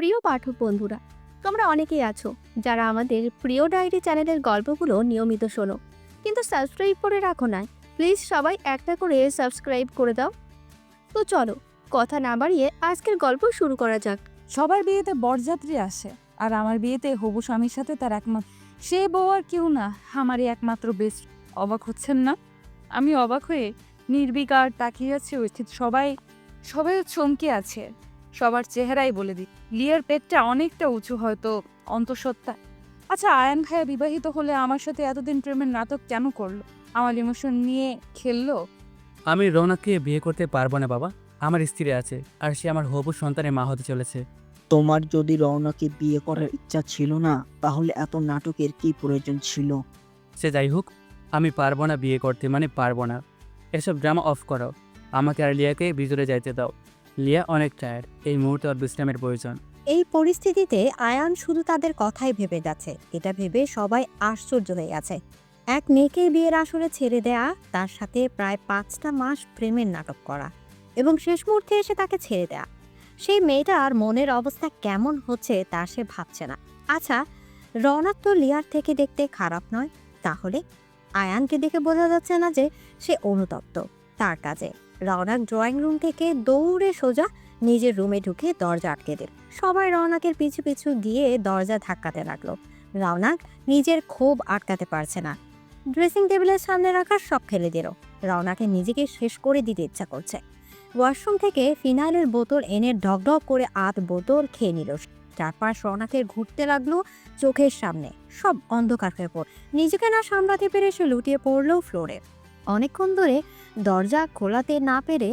প্রিয় পাঠক বন্ধুরা, তোমরা অনেকেই আছো যারা আমাদের প্রিয় ডায়েরি চ্যানেলের গল্পগুলো নিয়মিত শোনো, কিন্তু সাবস্ক্রাইব করে রাখো না। প্লিজ সবাই একটা করে সাবস্ক্রাইব করে দাও। তো চলো, কথা না বাড়িয়ে আজকের গল্প শুরু করা যাক। সবার বিয়েতে বরযাত্রী আসে, আর আমার বিয়েতে হবু স্বামীর সাথে তার একমাত্র সে বউ আর কেউ না, আমারই একমাত্র বেস্ট। অবাক হচ্ছেন না? আমি অবাক হয়ে নির্বিকার তাকিয়ে আছি। উপস্থিত সবাই সবাই চমকে আছে। সবার চেহারাই বলে দিই, লিয়ার পেটটা অনেকটা উঁচু, হয়তো অন্তঃসত্ত্বা। আচ্ছা, আয়ান ভাইয়া বিবাহিত হলে আমার সাথে এতদিন প্রেমের নাটক কেন করলো? আমার ইমোশন নিয়ে খেললো। আমি রৌনককে বিয়ে করতে পারবো না বাবা। আমার স্ত্রী আছে, আর সে আমার হবু সন্তানের মা হতে চলেছে। তোমার যদি রওনাকে বিয়ে করার ইচ্ছা ছিল না, তাহলে এত নাটকের কি প্রয়োজন ছিল? সে যাই হোক, আমি পারবো না বিয়ে করতে, মানে পারবো না। এসব ড্রামা অফ করো। আমাকে আর লিয়াকে ভিতরে যাইতে দাও। লিয়া অনেক টায়ার্ড, এই মুহূর্তে ওর বিশ্রামের প্রয়োজন। এই পরিস্থিতিতে আয়ান শুধু তাদের কথাই ভেবে যাচ্ছে। এটা ভেবে সবাই আশ্চর্য হয়ে আছে। এক মেয়েকে বিয়ের আসরে ছেড়ে দেয়া, তার সাথে প্রায় 5টা মাস প্রেমের নাটক করা, এবং শেষ মুহূর্তে এসে তাকে ছেড়ে দেয়া। সেই মেয়েটার মনের অবস্থা কেমন হচ্ছে তা সে ভাবছে না। আচ্ছা, রওনাক তো লিয়ার থেকে দেখতে খারাপ নয়, তাহলে আয়ানকে দেখে বোঝা যাচ্ছে না যে সে অনুতপ্ত তার কাজে। রওনাক ড্রয়িং রুম থেকে দৌড়ে সোজা নিজের রুমে ঢুকে দরজা আটকে দিল। সবাই রওনাকের পিছু পিছু গিয়ে দরজা ধাক্কাতে লাগলো। রওনাক নিজের ক্ষোভ আটকাতে পারছে না। ড্রেসিং টেবিলের সামনে রাখা সব ফেলে দিল। রওনাকে নিজেকে শেষ করে দিতে ইচ্ছা করছে। ওয়াশরুম থেকে ফিনাইলের বোতল এনে ঢকঢক করে বোতল খেয়ে নিল। চারপাশ রওনাকের ঘুরতে লাগলো চোখের সামনে। সব অন্ধকার হয়ে পড়ল। নিজেকে না সামলাতে পেরে সে লুটিয়ে পড়লো ফ্লোরে। অনেকক্ষণ ধরে দরজা খোলাতে না পেরে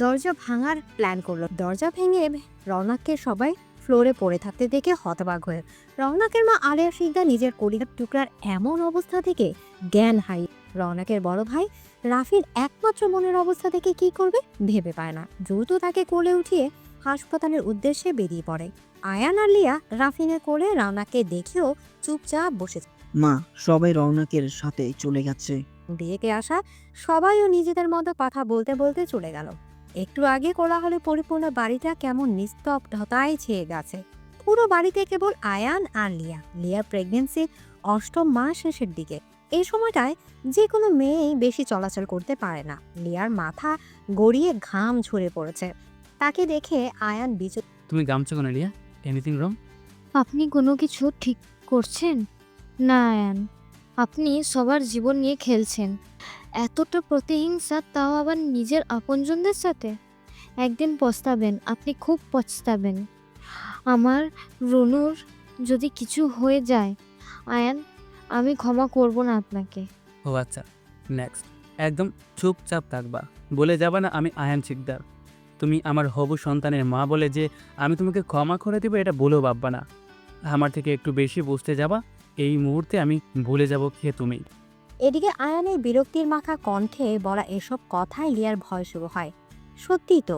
দরজা ভাঙার প্ল্যান করলো। দরজা ভেঙে রওনাককে সবাই ফ্লোরে পড়ে থাকতে দেখে হতবাক হয়ে রওনাকের মা আলিয়া শিকদার নিজের কলিজার টুকরার এমন অবস্থা থেকে জ্ঞান হারিয়ে রওনাকের বড় ভাই রাফির একমাত্র মনের অবস্থা থেকে কি করবে ভেবে পায় না। দ্রুত তাকে কোলে উঠিয়ে হাসপাতালের উদ্দেশ্যে বেরিয়ে পড়ে। আয়ান আর লিয়া রাফিনের কোলে রওনাককে দেখেও চুপচাপ বসে। মা, সবাই রওনাকের সাথে চলে গেছে। বিয়েকে আসা সবাইও নিজেদের মতো কথা বলতে বলতে চলে গেল। একটু আগে কোলাহলে পরিপূর্ণ বাড়িটা কেমন নিস্তব্ধতায় ছেয়ে গেছে। পুরো বাড়িতে কেবল আয়ান আর লিয়া। লিয়ার প্রেগনেন্সির 8ম মাস শেষের দিকে। এই সময়টায় যে কোনো মেয়েই বেশি চলাচল করতে পারে না। লিয়ার মাথা গড়িয়ে ঘাম ঝরে পড়েছে। তাকে দেখে আয়ান তুমি গামছো কেন লিয়া? Anything wrong? আপনি কোনো কিছু ঠিক করছেন না আয়ান? আপনি সবার জীবন নিয়ে খেলছেন। এতটা প্রতিহিংসা, তাও আবার নিজের আপনজনদের সাথে। একদিন পস্তাবেন, আপনি খুব পস্তাবেন। আমার রনুর যদি কিছু হয়ে যায় আয়ান, আমি ক্ষমা করব না আপনাকে। ও আচ্ছা, নেক্সট। একদম চুপচাপ থাকবা, বলে যাবা না আমি আয়ান শিকদার। তুমি আমার হবু সন্তানের মা বলে যে আমি তোমাকে ক্ষমা করে দেবো, এটা বলেও ভাববা না। আমার থেকে একটু বেশি বুঝতে যাবা, এই মুহূর্তে আমি ভুলে যাব কে তুমি। এদিকে আয়ানের বিরক্তির মাখা কণ্ঠে বলা এসব কথায় লিয়ার ভয় শুরু হয়। সত্যিই তো,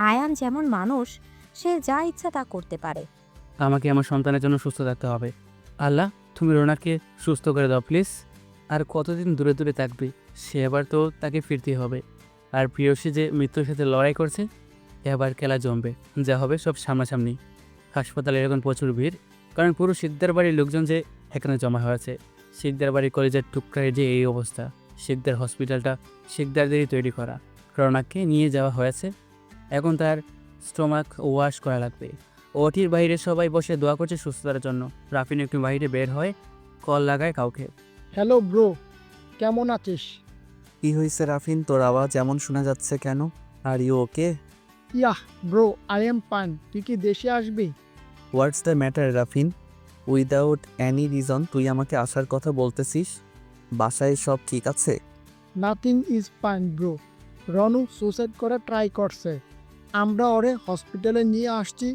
আয়ান যেমন মানুষ, সে যা ইচ্ছা তা করতে পারে। আমাকে আমার সন্তানের জন্য সুস্থ থাকতে হবে। আল্লাহ, তুমি রোনাকে সুস্থ করে দাও প্লিজ। আর কতদিন দূরে দূরে থাকবে সে? এবার তো তাকে ফিরতে হবে। আর প্রিয়সী যে মৃত্যুর সাথে লড়াই করছে, এবার খেলা জমবে। যা হবে সব সামনাসামনি। হাসপাতালে এখন প্রচুর ভিড়, কারণ পুরো শিকদার বাড়ির লোকজন যে এখানে জমা হয়েছে। শিকদার বাড়ির কলেজের টুকরায় যে এই অবস্থা। শিকদার হসপিটালটা শিকদারদেরই তৈরি করা। রোনাককে নিয়ে যাওয়া হয়েছে, এখন তার স্টোমাক ওয়াশ করা লাগবে। ওটির বাইরে সবাই বসে দোয়া করছে সুস্থতার জন্য। রাফিন একটু বাইরে বের হয়, কল লাগায় কাউকে। হ্যালো ব্রো, কেমন আছিস? কি হয়েছে রাফিন, তোর আওয়াজ এমন শোনা যাচ্ছে কেন? Are you okay? Yeah bro, I am fine. তুই কি দেশে আসবি? What's the matter Rafin? Without any reason তুই আমাকে আসার কথা বলতেছিস? বাসায় সব ঠিক আছে? Nothing is fine bro. Ronu suicide করে ট্রাই করছে। আমরা ওরে হসপিটালে নিয়ে আসছি।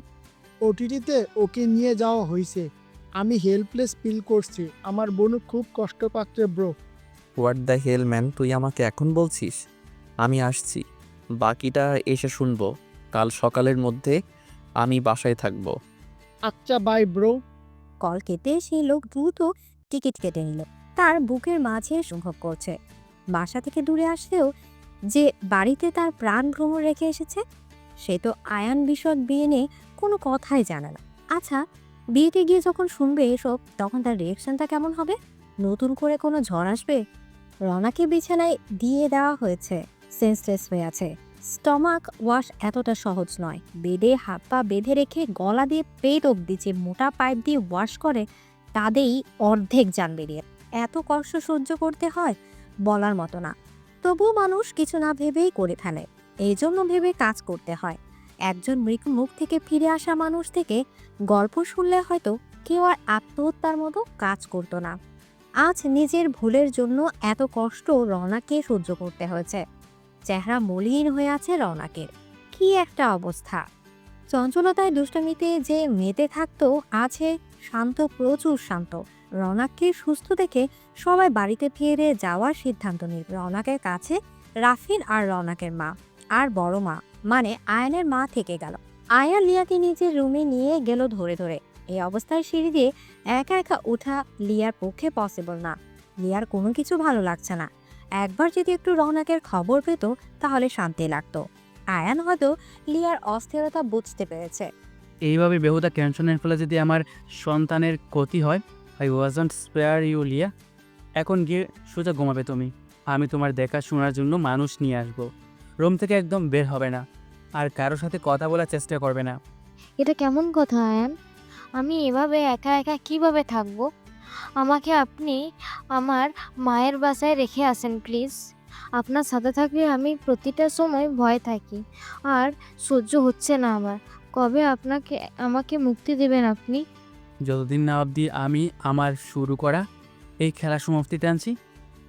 ওটিটিতে ওকে নিয়ে যাওয়া হয়েছে। আমি হেল্পলেস ফিল করছি। আমার বোনও খুব কষ্ট পাচ্ছে bro. What the hell man, তুই আমাকে এখন বলছিস? আমি আসছি, বাকিটা এসে শুনবো। কাল সকালের মধ্যে আমি বাসায় থাকবো। আচ্ছা বাই ব্রো। কল কেটে সেই লোক দ্রুত টিকিট কেটে নিল। তার বুকের মাঝে অনুভব করছে বাসা থেকে দূরে আসলেও যে বাড়িতে তার প্রাণ ভ্রমণ রেখে এসেছে। সে তো আয়ান বিশদ বিয়ে নিয়ে কোনো কথাই জানে না। আচ্ছা, বিয়েতে গিয়ে যখন শুনবে এসব তখন তার রিয়েকশনটা কেমন হবে? নতুন করে কোনো ঝড় আসবে? রনাকে বিছানায় দিয়ে দেওয়া হয়েছে, সেন্সলেস হয়ে আছে। স্টমাক ওয়াশ এতটা সহজ নয়। বেডে হাত পা বেঁধে রেখে গলা দিয়ে পেট অব্দি যে মোটা পাইপ দিয়ে ওয়াশ করে তাদেরই অর্ধেক জান বেরিয়ে। এত কষ্ট সহ্য করতে হয় বলার মতো না। তবুও মানুষ কিছু না ভেবেই করে ফেলে। এই জন্য ভেবে কাজ করতে হয়। একজন মৃত মুখ থেকে ফিরে আসা মানুষ থেকে গল্প শুনলে হয়তো কেউ আর আত্মহত্যার মতো কাজ করতো না। আজ নিজের ভুলের জন্য এত কষ্ট রওনাকে সহ্য করতে হয়েছে। চেহারা মলিন হয়ে আছে রওনাকের। কি একটা অবস্থা! চঞ্চলতায় দুষ্টামিতে যে মেতে থাকতো আছে শান্ত, প্রচুর শান্ত। রওনাককে সুস্থ দেখে সবাই বাড়িতে ফিরে যাওয়ার সিদ্ধান্ত নিল। রওনাকের কাছে রাফিন আর রওনাকের মা আর বড় মা মানে আয়ানের মা থেকে গেল। আয়ান লিয়াকে নিজের রুমে নিয়ে গেল ধরে ধরে। এই অবস্থায় সিঁড়ি দিয়ে একা একা ওঠা লিয়ার পক্ষে পসিবল না। লিয়ার কোনো কিছু ভালো লাগছে না। একবার যদি একটু রওনাকের খবর পেত তাহলে শান্তি লাগতো। আয়ান হয়তো লিয়ার অস্থিরতা বুঝতে পেরেছে। এইভাবে বেহুদা টেনশনের ফলে যদি আমার সন্তানের ক্ষতি হয়, আই ওয়াজন্ট স্পেয়ার ইউ লিয়া। এখন গিয়ে সোজা ঘুমাবে তুমি। আমি তোমার দেখা শোনার জন্য মানুষ নিয়ে আসবো। রুম থেকে একদম বের হবে না, আর কারোর সাথে কথা বলার চেষ্টা করবে না। এটা কেমন কথা আয়ান? আমি এভাবে একা একা কিভাবে থাকবো? আমাকে আপনি আমার মায়ের বাসায় রেখে আসেন প্লিজ। আপনার সাথে থাকলে আমি প্রতিটা সময় ভয় থাকি, আর সহ্য হচ্ছে না আমার। কবে আমাকে মুক্তি দেবেন আপনি? যতদিন না অবধি আমি আমার শুরু করা এই খেলা সমাপ্তিতে আনছি,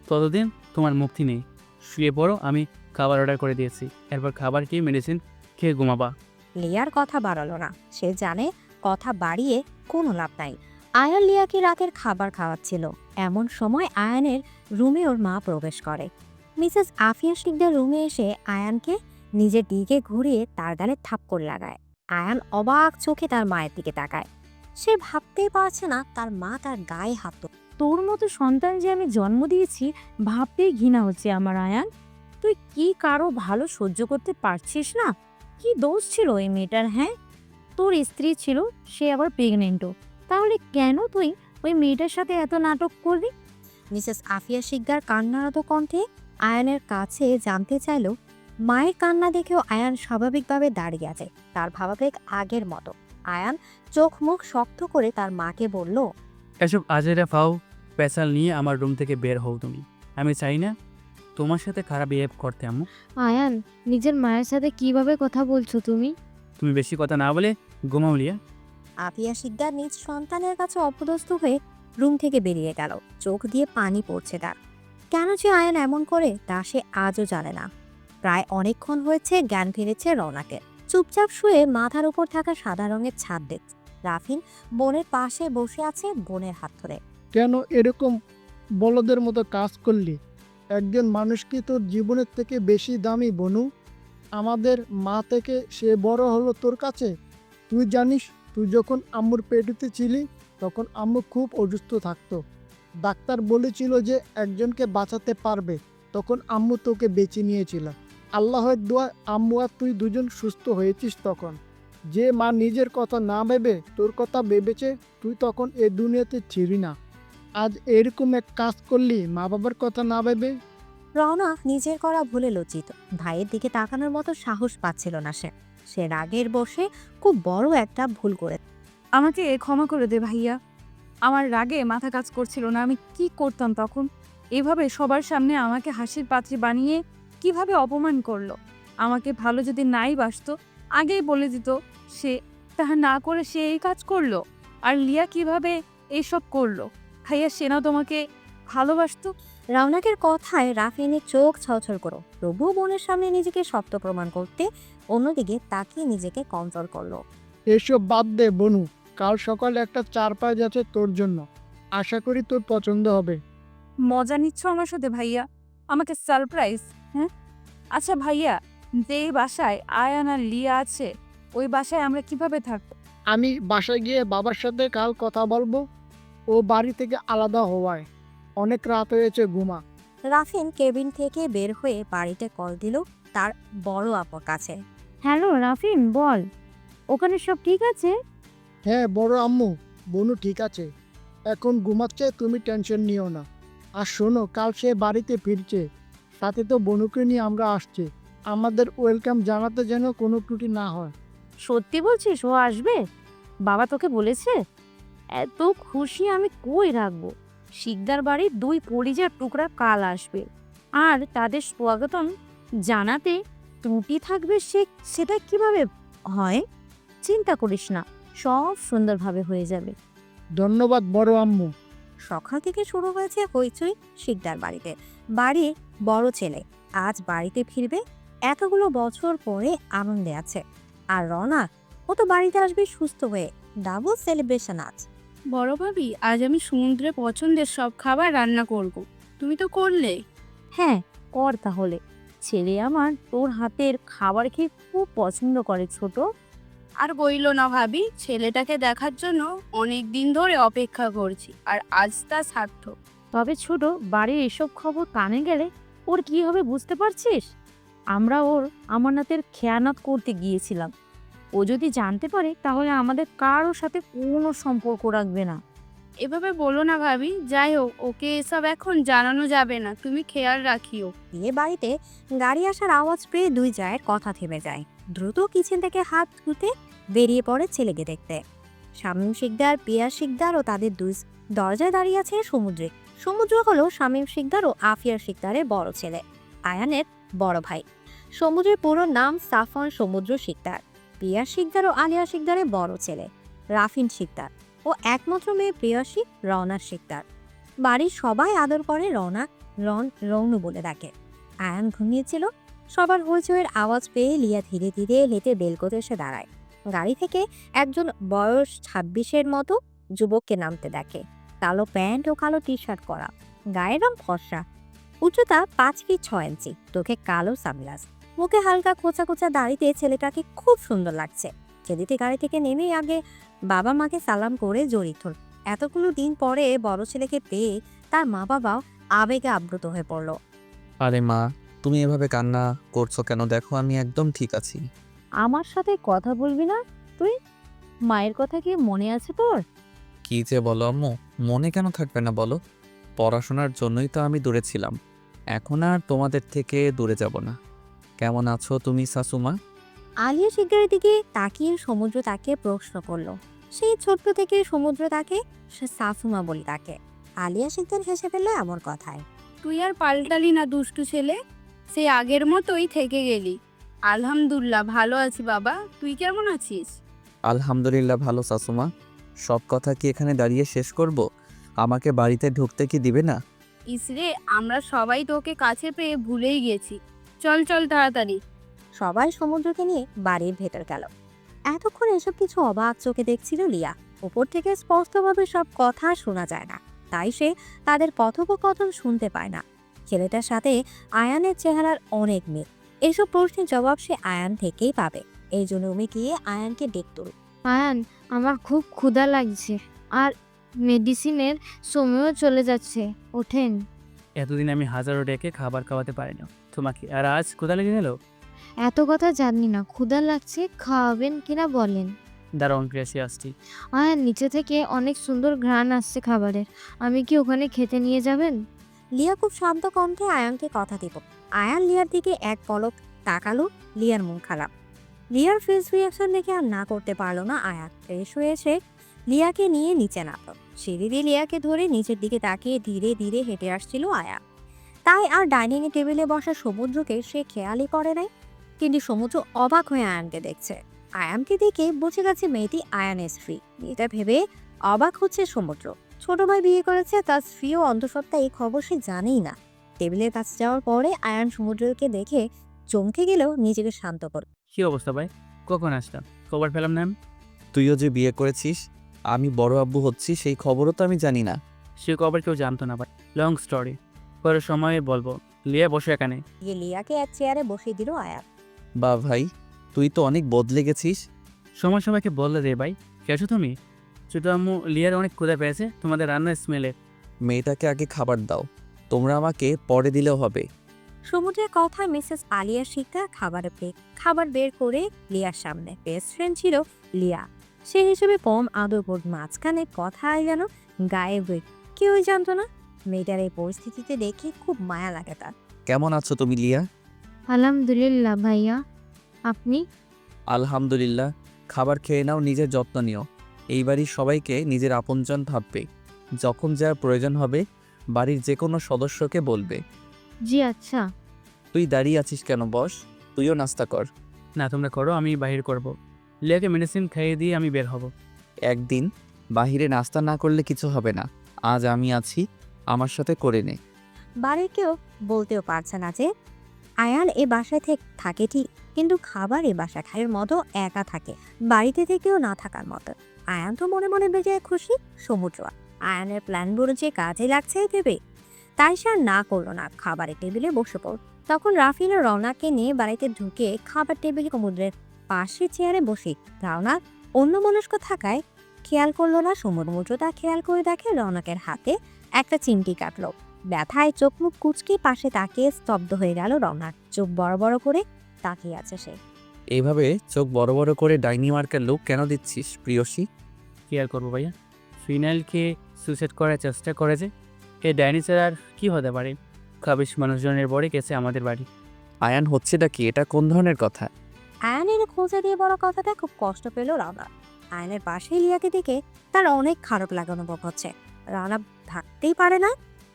ততদিন তোমার মুক্তি নেই। শুয়ে পড়ো, আমি খাবার অর্ডার করে দিয়েছি। এরপর খাবার খেয়ে মেডিসিন খেয়ে ঘুমাবা। লিয়ার কথা বাড়ালো না। সে জানে কথা বাড়িয়ে কোনো লাভ নাই। আয়ান লিয়াকে রাতের খাবার খাওয়াচ্ছিল। এমন সময় আয়ানের রুমে ওর মা প্রবেশ করে। মিসেস আফিয়া শিকদার রুমে এসে আয়ানকে নিজের দিকে ঘুরিয়ে তার গালে থাপ্পড় লাগায়। আয়ান অবাক চোখে তার মায়ের দিকে তাকায়। সে ভাবতেই পারছে না তার মা তার গায়ে হাত তোলে। তোর মতো সন্তান যে আমি জন্ম দিয়েছি ভাবতেই ঘৃণা হচ্ছে আমার। আয়ান, তুই কি কারো ভালো সহ্য করতে পারছিস না? কি দোষ ছিল ওই মেয়েটার? হ্যাঁ, তোর স্ত্রী ছিল, সে আবার প্রেগনেন্টও। তাহলে কেন তুই ওই মেয়েটার সাথে এত নাটক করলি? মিসেস আফিয়া শিকদার কান্নারত কণ্ঠে আয়ানের কাছে জানতে চাইল। মায়ের কান্না দেখেও আয়ান স্বাভাবিকভাবে দাঁড়িয়ে আছে, তার ভাবাবেগ আগের মতো। আয়ান চোখ মুখ শক্ত করে তার মাকে বলল, এসব আজেরা ফাও পেশাল নিয়ে আমার রুম থেকে বের হও তুমি। আমি চাই না তোমার সাথে খারাপ বিহেভ করতে। আম্মু, আয়ান, নিজের মায়ের সাথে কিভাবে কথা বলছো তুমি? তুমি বেশি কথা না বলে ঘুমাও লিয়া। আফিয়া শিকদার নিজ সন্তানের কাছে অপদস্থ হয়ে রুম থেকে বেরিয়ে গেল। চোখ দিয়ে পানি পড়ছে তার। কেন যে আয়ান এমন করে তা সে আজও জানে না। প্রায় অনেকক্ষণ হয়েছে জ্ঞান ফিরেছে রওনাকের। চুপচাপ শুয়ে মাথার উপর থাকা সাদা রঙের ছাদ দেখছে। রাফিন বোনের পাশে বসে আছে, বোনের হাত ধরে। কেন এরকম বলদের মতো কাজ করলি? একজন মানুষ কি তোর জীবনের থেকে বেশি দামি বনু? আমাদের মা থেকে সে বড় হলো তোর কাছে। তুই জানিস, তুই যখন আম্মুর পেটেতে ছিলি তখন আম্মু খুব অসুস্থ থাকতো। ডাক্তার বলেছিল যে একজনকে বাঁচাতে পারবে, তখন আম্মু তোকে বেঁচে নিয়েছিল। আল্লাহর দোয়া আম্মু আর তুই দুজন সুস্থ হয়েছিস তখন। যে মা নিজের কথা না ভেবে তোর কথা ভেবেছে, তুই তখন এ দুনিয়াতে ছিলি না। আজ এরকম এক কাজ করলি মা বাবার কথা না ভেবে। রওনা নিজের করা ভুলে লজ্জিত। ভাইয়ের দিকে তাকানোর মতো সাহস পাচ্ছিল না সে। সে রাগের বশে খুব বড় একটা ভুল করে। আমাকে ক্ষমা করে দে ভাইয়া। আমার রাগে মাথা কাজ করছিল না। আমি কি করতাম তখন? এভাবে সবার সামনে আমাকে হাসির পাত্রী বানিয়ে কিভাবে অপমান করলো। আমাকে ভালো যদি নাই বাসতো আগেই বলে দিত। সে তাহা না করে সে এই কাজ করলো। আর লিয়া কিভাবে এইসব করলো? ভাইয়া, সে না তোমাকে ভালোবাসতো? রওনাকের কথায় রাফিনের চোখ ছলছল করো। তবুও বোনের সামনে নিজেকে সত্য প্রমাণ করতে অন্যদিকে তাকিয়ে নিজেকে কন্ট্রোল করলো। এসব বাদ দে বনু, কাল সকালে একটা চারপাঁচ আছে তোর জন্য। আশা করি তোর পছন্দ হবে। মজা নিচ্ছ আমার সাথে ভাইয়া? আমাকে সারপ্রাইজ? হ্যাঁ, আচ্ছা ভাইয়া, যে বাসায় আয়ান আর লিয়া আছে ওই বাসায় আমরা কিভাবে থাকবো? আমি বাসায় গিয়ে বাবার সাথে কাল কথা বলবো। ও বাড়ি থেকে আলাদা হওয়ায় অনেক রাত হয়েছে, ঘুমা। রাফিন কেবিন থেকে বের হয়ে বাড়িতে কল দিল তার বড় আপুর কাছে। হ্যালো রাফিন, বল, ওখানে সব ঠিক আছে? হ্যাঁ বড় আম্মু, বনু ঠিক আছে, এখন ঘুমাচ্ছে, তুমি টেনশন নিও না। আর শোনো, কাল সে বাড়িতে ফিরছে, সাথে তো বনুকে নিয়ে আমরা আসছি। আমাদের ওয়েলকাম জানাতে যেন কোনো ত্রুটি না হয়। সত্যি বলছিস ও আসবে? বাবা তোকে বলেছে? এত খুশি আমি কই রাখবো। শিকদার বাড়ির 2 পরিজার টুকরা কাল আসবে, আর তাদের স্বাগতম জানাতে ত্রুটি থাকবে সেটা কিভাবে হয়? চিন্তা করিস না, সব সুন্দরভাবে হয়ে যাবে। ধন্যবাদ বড় আম্মু। সকাল থেকে শুরু হয়েছে হইচই শিকদার বাড়িতে। বাড়ির বড় ছেলে আজ বাড়িতে ফিরবে, এতগুলো বছর পরে আনন্দে আছে। আর রনা, ও তো বাড়িতে আসবে সুস্থ হয়ে। ডাবল সেলিব্রেশন আজ। বড় ভাবি, আজ আমি সমুদ্রে পছন্দের সব খাবার রান্না করব। তুমি তো করলে। হ্যাঁ, কর তাহলে। ছেলে আমার তোর হাতের খাবার খেয়ে খুব পছন্দ করে ছোট। আর বইল না ভাবি, ছেলেটাকে দেখার জন্য অনেক দিন ধরে অপেক্ষা করছি, আর আজ তা সার্থক। তবে ছোট, বাড়ির এসব খবর কানে গেলে ওর কি হবে বুঝতে পারছিস? আমরা ওর আমানতের খেয়ানত করতে গিয়েছিলাম। ও যদি জানতে পারে তাহলে আমাদের কারোর সাথে কোনো সম্পর্ক রাখবে না। এভাবে বলো না ভাবি, যাই হোক, ওকে এসব এখন জানানো যাবে না, তুমি খেয়াল রাখিও। বিয়ে বাড়িতে গাড়ি আসার আওয়াজ পেয়ে দুই জায়ের কথা থেমে যায়। দ্রুত কিচেন থেকে হাত ধুতে বেরিয়ে পড়ে ছেলেকে দেখতে। শামীম শিকদার, পিয়া শিকদার ও তাদের দুই দরজায় দাঁড়িয়ে আছে সমুদ্রে। সমুদ্র হলো শামীম শিকদার ও আফিয়া শিকদারের বড় ছেলে, আয়ানের বড় ভাই। সমুদ্রের পুরো নাম সাফন সমুদ্র শিকদার। পিয়া শিকদার ও আলিয়া শিকদারের বড় ছেলে রাফিন শিকদার ও একমাত্র মেয়ে প্রেয়সী রওনা শিকদার। বাড়ির সবাই আদর করে রৌনু বলে ডাকে। আয়ান ঘুমিয়েছিল। সবার হইচইয়ের আওয়াজ পেয়ে লিয়া ধীরে ধীরে হেঁটে বেলকোতে এসে দাঁড়ায়। গাড়ি থেকে একজন বয়স 26-এর মতো যুবককে নামতে দেখে। কালো প্যান্ট ও কালো টি শার্ট করা, গায়ের রং ফর্সা, উচ্চতা 5 ফিট 6 ইঞ্চি, চোখে কালো সানগ্লাস, মুখে হালকা খোঁচা খোঁচা দাড়িতে ছেলেটাকে খুব সুন্দর লাগছে। ছেলেটি গাড়ি থেকে নেমেই আগে বাবা মাকে সালাম করে জড়িয়ে ধরল। এতগুলো দিন পরে বড় ছেলেকে পেয়ে তার মা বাবাও আবেগে আপ্লুত হয়ে পড়ল। আরে মা, তুমি এভাবে কান্না করছো কেন? দেখো আমি একদম ঠিক আছি। আমার সাথে কথা বলবি না তুই? মায়ের কথা কি মনে আছে তোর? কি যে বলো আম্মু, মনে কেন থাকবে না বলো? পড়াশোনার জন্যই তো আমি দূরে ছিলাম, এখন আর তোমাদের থেকে দূরে যাব না। কেমন আছো তুমি শাশুমা? আলিয়া শিকদারের দিকে তাকিয়ে সমুদ্র তাকে প্রশ্ন করলো। সেই ছোট্ট থেকে সমুদ্র তাকে সাফুমা বলে ডাকে। আলিয়া শিকদার হেসে ফেললো এমন কথায়। তুই আর পাল্টালি না দুষ্টু ছেলে, সে আগের মতোই থেকে গেলি। আলহামদুলিল্লাহ ভালো আছি বাবা, তুই কেমন আছিস? আলহামদুলিল্লাহ ভালো শাশুমা। সব কথা কি এখানে দাঁড়িয়ে শেষ করব? আমাকে বাড়িতে ঢুকতে কি দিবে না? ইসরে, আমরা সবাই তোকে কাছে পেয়ে ভুলেই গেছি। চল চল তাড়াতাড়ি। সবাই সমুদ্রকে নিয়ে বাড়ির ভেতর গেল। এতক্ষণ এসব কিছু অবাক চোখে দেখছিল লিয়া। উপর থেকে স্পষ্টভাবে সব কথা শোনা যায় না, তাই সে তাদের কথোপকথন শুনতে পায় না। ছেলেটার সাথে আয়ানের চেহারার অনেক মিল। এসব প্রশ্নের জবাব সে আয়ান থেকেই পাবে। এই জন্য উমি গিয়ে আয়ানকে ডেকত। আয়ান, আমার খুব ক্ষুধা লাগছে, আর মেডিসিনের সময়ও চলে যাচ্ছে। ওঠেন। এতদিন আমি হাজারো ডেকে খাবার খাওয়াতে পারিনি তোমাকে, আর আজ কোথা লেগে গেল? এত কথা জানি না, ক্ষুধা লাগছে, খাওয়াবেন কিনা বলেন। দাঁড়ান প্রিয়াসী, আসছি। আয়ান, নিচে থেকে অনেক সুন্দর ঘ্রাণ আসছে খাবারের, আমি কি ওখানে খেতে নিয়ে যাবেন? লিয়া খুব শান্ত কণ্ঠে আয়ানকে কথা দিল। আয়ান লিয়ার দিকে এক পলক তাকালো। লিয়ার মন খারাপ। লিয়ার ফেস রিয়াকশন দেখে আর না করতে পারলো না আয়ান। ফ্রেশ হয়ে এসে লিয়াকে নিয়ে নিচে নামলো। সিঁড়ি দিয়ে লিয়াকে ধরে নিচের দিকে তাকিয়ে ধীরে ধীরে হেঁটে আসছিল আয়ান। তাই আর ডাইনিং টেবিলে বসা সমুদ্রকে সে খেয়ালই করে নাই। কিন্তু সমুদ্র অবাক হয়ে আয়ানকে দেখছে। আয়ানকে দেখে বুঝে গেছে মেয়েটি আয়ানের স্ত্রী। এটা ভেবে অবাক হচ্ছে সমুদ্র। ছোট ভাই বিয়ে করেছে, তার স্ত্রীও অন্তঃসত্ত্বা এই খবর সে জানেই না। টেবিলের কাছে যাওয়ার পরে আয়ান সমুদ্রকে দেখে চমকে গেলেও নিজেকে শান্ত করল। কি অবস্থা ভাই? কখন আসলাম, খবর পেলাম না আমি। তুইও যে বিয়ে করেছিস, আমি বড় আব্বু হচ্ছি, সেই খবরও তো আমি জানি না। সে খবর কেউ জানতো না ভাই, লং স্টোরি, পরে সময়ে বলবো। লিয়ে বসে এখানে। গিয়ে লিয়াকে এক চেয়ারে বসিয়ে দিল আয়ান। বা ভাই, তুই তো অনেক বদলে গেছিস। সময় সবাইকে বললে রে ভাই, কেছো তুমি? ছোটো আম্মু লিয়ার অনেক ক্ষুধা পেয়েছে তোমাদের রান্নার স্মেলে। মেয়েটাকে আগে খাবার দাও, তোমরা আমাকে পরে দিলেও হবে। সমুদ্রের কথায় মিসেস আলিয়া শিকদার খাবার বের করে লিয়ার সামনে। বেস্ট ফ্রেন্ড ছিল লিয়া। সে হিসেবে পম আদরবোধ মাঝখানে কথায় যেন গায়েব হয়ে কেউই জানতো না। মেয়েটার এই পরিস্থিতিতে দেখে খুব মায়া লাগে তার। কেমন আছো তুমি লিয়া? আলহামদুলিল্লাহ ভাইয়া, আপনি? আলহামদুলিল্লাহ। খাবার খেয়ে নাও, নিজের যত্ন নিও। এই বাড়ির সবাইকে নিজের আপনজন ভাববে। যখন যা প্রয়োজন হবে বাড়ির যে কোনো সদস্যকে বলবে। জি আচ্ছা। তুই দাঁড়িয়ে আছিস কেন? বস, তুইও নাস্তা কর। না তোমরা করো, আমি বাহির করব। লিয়াকে মেডিসিন খাইয়ে দিয়ে আমি বের হব। একদিন বাহিরে নাস্তা না করলে কিছু হবে না। আজ আমি আছি, আমার সাথে করে নে। বাড়ির কেউ বলতেও পারছে না যে আয়ান এ বাসায় থাকে ঠিক, কিন্তু খাবার এ বাসায় খায়ের মতো একা থাকে, বাড়িতে থেকেও না থাকার মতো। আয়ান তো মনে মনে বেজায় খুশি। সমুদ্র আয়ানের প্ল্যানগুলো যে কাজে লাগছে ভেবে তাই সে আর না করলো না, খাবারের টেবিলে বসে পড়ল। তখন রাফিল ও রওনাকে নিয়ে বাড়িতে ঢুকে খাবার টেবিলে সমুদ্রের পাশে চেয়ারে বসে রওনা অন্যমনস্ক থাকায় খেয়াল করলো না সমুদ্র তা খেয়াল করে দেখে রওনাকের হাতে একটা চিমটি কাটলো। ব্যথায় চোখ মুখ কুচকে পাশে তাকিয়ে স্তব্ধ হয়ে গেল রওনাক। চোখ বড় বড় করে তাকিয়ে আছে সে। এইভাবে চোখ বড় বড় করে ডাইনি মার্কের লুক কেন দিচ্ছিস প্রিয়সী? কি আর করবো ভাইয়া, ফিনাইলকে সুইসাইড করার চেষ্টা করেছে। এ ডাইনি ছাড়া আর কি হতে পারে? খাবিশ মানুষজনের বড়ে গেছে আমাদের বাড়ি। আয়ান হচ্ছেটা কি? এটা কোন ধরনের কথা? আয়নের খোঁজে দিয়ে বড় কথাটা খুব কষ্ট পেল রানা। আয়নের পাশে লিয়াকে দেখে তার অনেক খারাপ লাগা অনুভব হচ্ছে। রানা থাকতেই পারে না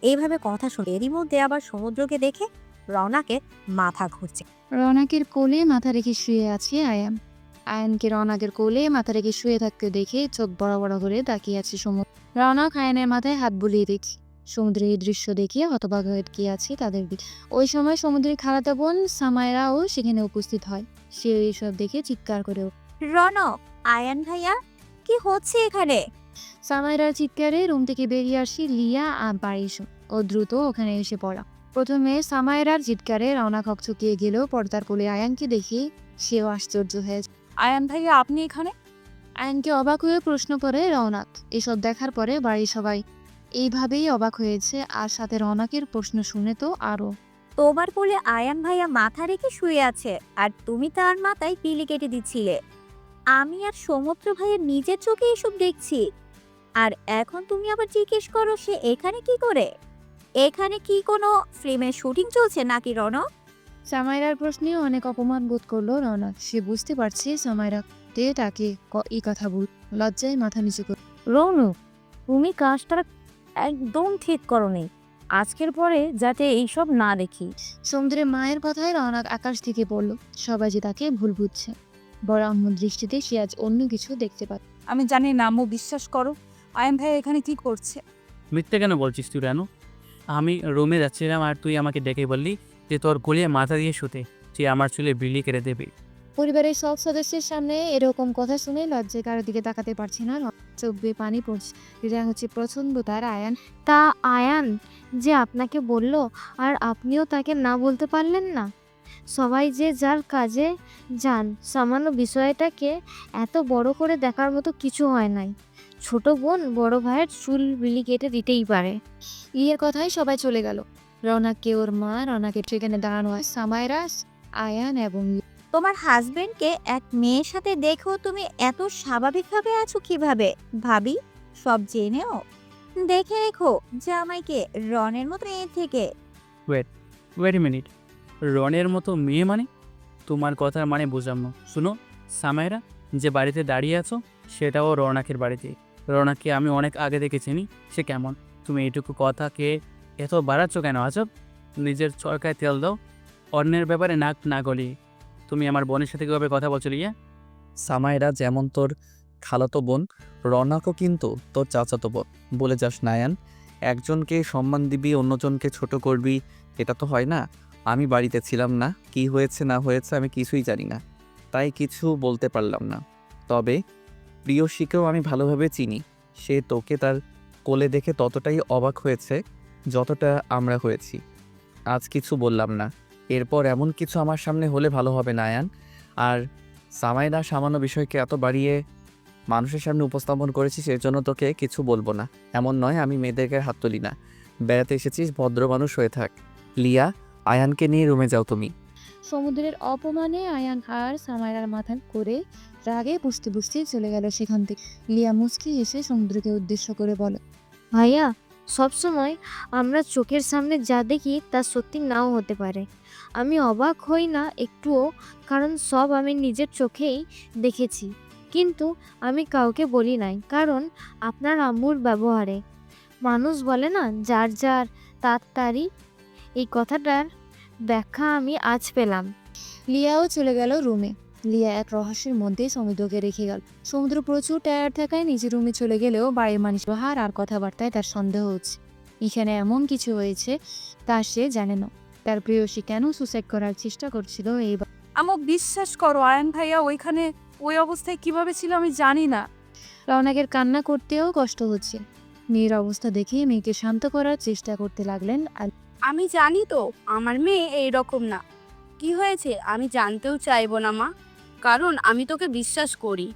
এইভাবে কথা শুনে। এরই মধ্যে আবার সমুদ্রকে দেখে রওনাকে মাথা ঘুরছে। রওনাকের কোলে মাথা রেখে শুয়ে আছে আয়ান। আয়ানকে রওনাকের কোলে মাথা রেখে শুয়ে থাকতে দেখে চোখ বড় বড় করে তাকিয়ে আছে সমুদ্র। রওনাক আয়ানের মাথায় হাত বুলিয়ে দেখছে। সমুদ্রের এই দৃশ্য দেখে হতবাক হয়ে গিয়ে আছে তাদের দিকে। ওই সময় সমুদ্রের খালাতো বোন সামায়রাও সেখানে উপস্থিত হয়। সে এইসব দেখে চিৎকার করে ওঠে। রনক, আয়ান ভাইয়া, কি হচ্ছে এখানে? সামায়রার চিৎকারে রুম থেকে বেরিয়ে আসি লিয়া আর বারিশু। ও দ্রুত ওখানে এসে পড়া। প্রথমে সামায়রার চিৎকারে রওনাক হকচকিয়ে গেলেও পর্দার কোলে আয়ানকে দেখে সেও আশ্চর্য হয়ে যায়। আয়ান ভাইয়া, আপনি এখানে? আয়ানকে অবাক হয়ে প্রশ্ন করে রওনাক। এসব দেখার পরে বাড়ির সবাই এইভাবেই অবাক হয়েছে, আর সাথে রওনাকের প্রশ্ন শুনে তো আরো। তোমার কোলে আয়ান ভাইয়া মাথা রেখে শুয়ে আছে আর তুমি তার মাথায় পিলি কেটে দিচ্ছিলে। আমি আর সমুদ্র ভাইয়ের নিজের চোখে এসব দেখছি, আর এখন তুমি আবার জিজ্ঞেস করো সে এখানে কি করে? এখানে কি কোনো ফিল্মের শুটিং চলছে নাকি রনক? সামায়রার প্রশ্নে অনেক অপমান বোধ করলো রওনাক। সে বুঝতে পারছে সামায়রা তাকে এই কথা বল। লজ্জায় মাথা নিচু করে। রনক, তুমি কাজটা একদম ঠিক করোনি। আজকের পরে যাতে এইসব না দেখি। সমুদ্রের মায়ের কথায় রওনাক আকাশ থেকে পড়ল। সবাই যে তাকে ভুল বুঝছে। বড় আম্মুর দৃষ্টিতে সে আজ অন্য কিছু দেখতে পায়। আমি জানি না আম্মু, বিশ্বাস করো। আয়ান ভাইয়া এখানে কি করছে? মিথ্যে কেন বলছিস তুই রানু? আমি রুমে যাচ্ছিলাম আর তুই আমাকে ডেকে বললি যে তোর গলিয়ে মাথা দিয়ে শুতে তুই আমার চুলে বিলি কেটে দেবে। পরিবারের সব সদস্যের সামনে এরকম কথা শুনে লজ্জায় কারোর দিকে তাকাতে পারছে না। চোখ বেয়ে পানি পড়ছে। এটা হচ্ছে প্রচন্ড তার আয়ান। তা আয়ান যে আপনাকে বলল আর আপনিও তাকে না বলতে পারলেন না। সবাই যে যার কাজে যান, সামান্য বিষয়টাকে এত বড় করে দেখার মতো কিছু হয় নাই। ছোট বোন বড় ভাইয়ের চুল বিলি কেটে দিতেই পারে। ইয়ের কথাই সবাই চলে গেল। রওনাককে ওর মা, রওনাকে সেখানে দাঁড়ানো হয় সামায়রা, আয়ান এবং তোমার হাজবেন্ডকে এক মেয়ের সাথে দেখো তুমি এত স্বাভাবিকভাবে আছো কিভাবে? ভাবি সব জেনেও দেখে রেখো জামাইকে রনের মতো এ থেকে। ওয়েট এ মিনিট, রনের মতো মেয়ে মানে? তোমার কথার মানে বুঝলাম না। শুনো সামায়রা, যে বাড়িতে দাঁড়িয়ে আছো সেটাও রৌনাকের বাড়িতে। রৌনাককে আমি অনেক আগে থেকে চিনি। সে কেমন? তুমি এইটুকু কথাকে এত বাড়াচ্ছ কেন? আজব, নিজের চরকায় তেল দাও। অন্যের ব্যাপারে নাক না গলিয়ে তুমি আমার বোনের সাথে কীভাবে কথা বলছো লিয়া? সামায়রা যেমন তোর খালাতো বোন, রওনাকও কিন্তু তোর চাচাতো বোন। বলে যাস নায়ান, একজনকে সম্মান দিবি অন্যজনকে ছোট করবি, এটা তো হয় না। আমি বাড়িতে ছিলাম না, কি হয়েছে না হয়েছে আমি কিছুই জানি না, তাই কিছু বলতে পারলাম না। তবে প্রিয়সীকেও আমি ভালোভাবে চিনি। সে তোকে তার কোলে দেখে ততটাই অবাক হয়েছে যতটা আমরা হয়েছি। আজ কিছু বললাম না, এরপর এমন কিছু আমার সামনে হলে ভালো হবে না আয়ান। আর সামায়রা সামান্য বিষয়কে এত বাড়িয়ে মানুষের সামনে উপস্থাপন করেছি, সেজন্য তোকে কিছু বলবো না এমন নয়। আমি মেয়েদেরকে হাত তুলি না। বেড়াতে এসেছিস, ভদ্র মানুষ হয়ে থাক। লিয়া, আয়ানকে নিয়ে রুমে যাও তুমি। সমুদ্রের অপমানে আয়ান আর সামাইরার মাথা করে রাগে বুঝতে বুঝতে চলে গেল সেখান থেকে। লিয়া মুচকি এসে সমুদ্রকে উদ্দেশ্য করে বলে, ভাইয়া, সবসময় আমরা চোখের সামনে যা দেখি তা সত্যি নাও হতে পারে। আমি অবাক হই না একটুও, কারণ সব আমি নিজের চোখেই দেখেছি। কিন্তু আমি কাউকে বলি নাই, কারণ আপনার আম্মুর ব্যবহারে। মানুষ বলে না, যার যার তার তারই। এই কথাটার ব্যাখ্যা আমি আজ পেলাম। লিয়াও চলে গেল রুমে। লিয়া এক রহস্যের মধ্যে সমুদ্রকে রেখে গেল। সমুদ্র প্রচুর টায়ার্ড থাকায় নিজের রুমে চলে গেলেও বাড়ির মানুষ ব্যবহার আর কথাবার্তায় তার সন্দেহ হচ্ছে। এখানে এমন কিছু হয়েছে তা সে জানে না। তার প্রেয়সী কেন সুসাইড করার চেষ্টা করছিল এই আমাকে বিশ্বাস করো, আয়ান ভাইয়া ওইখানে ওই অবস্থায় কিভাবে ছিল আমি জানি না। রওনাকের কান্না করতেও কষ্ট হচ্ছে। মেয়ের অবস্থা দেখে মেয়েকে শান্ত করার চেষ্টা করতে লাগলেন। আর আমি জানি তো আমার মেয়ে এইরকম না। কি হয়েছে আমি জানতেও চাইবো না মা, কারণ আমি তোকে বিশ্বাস করি।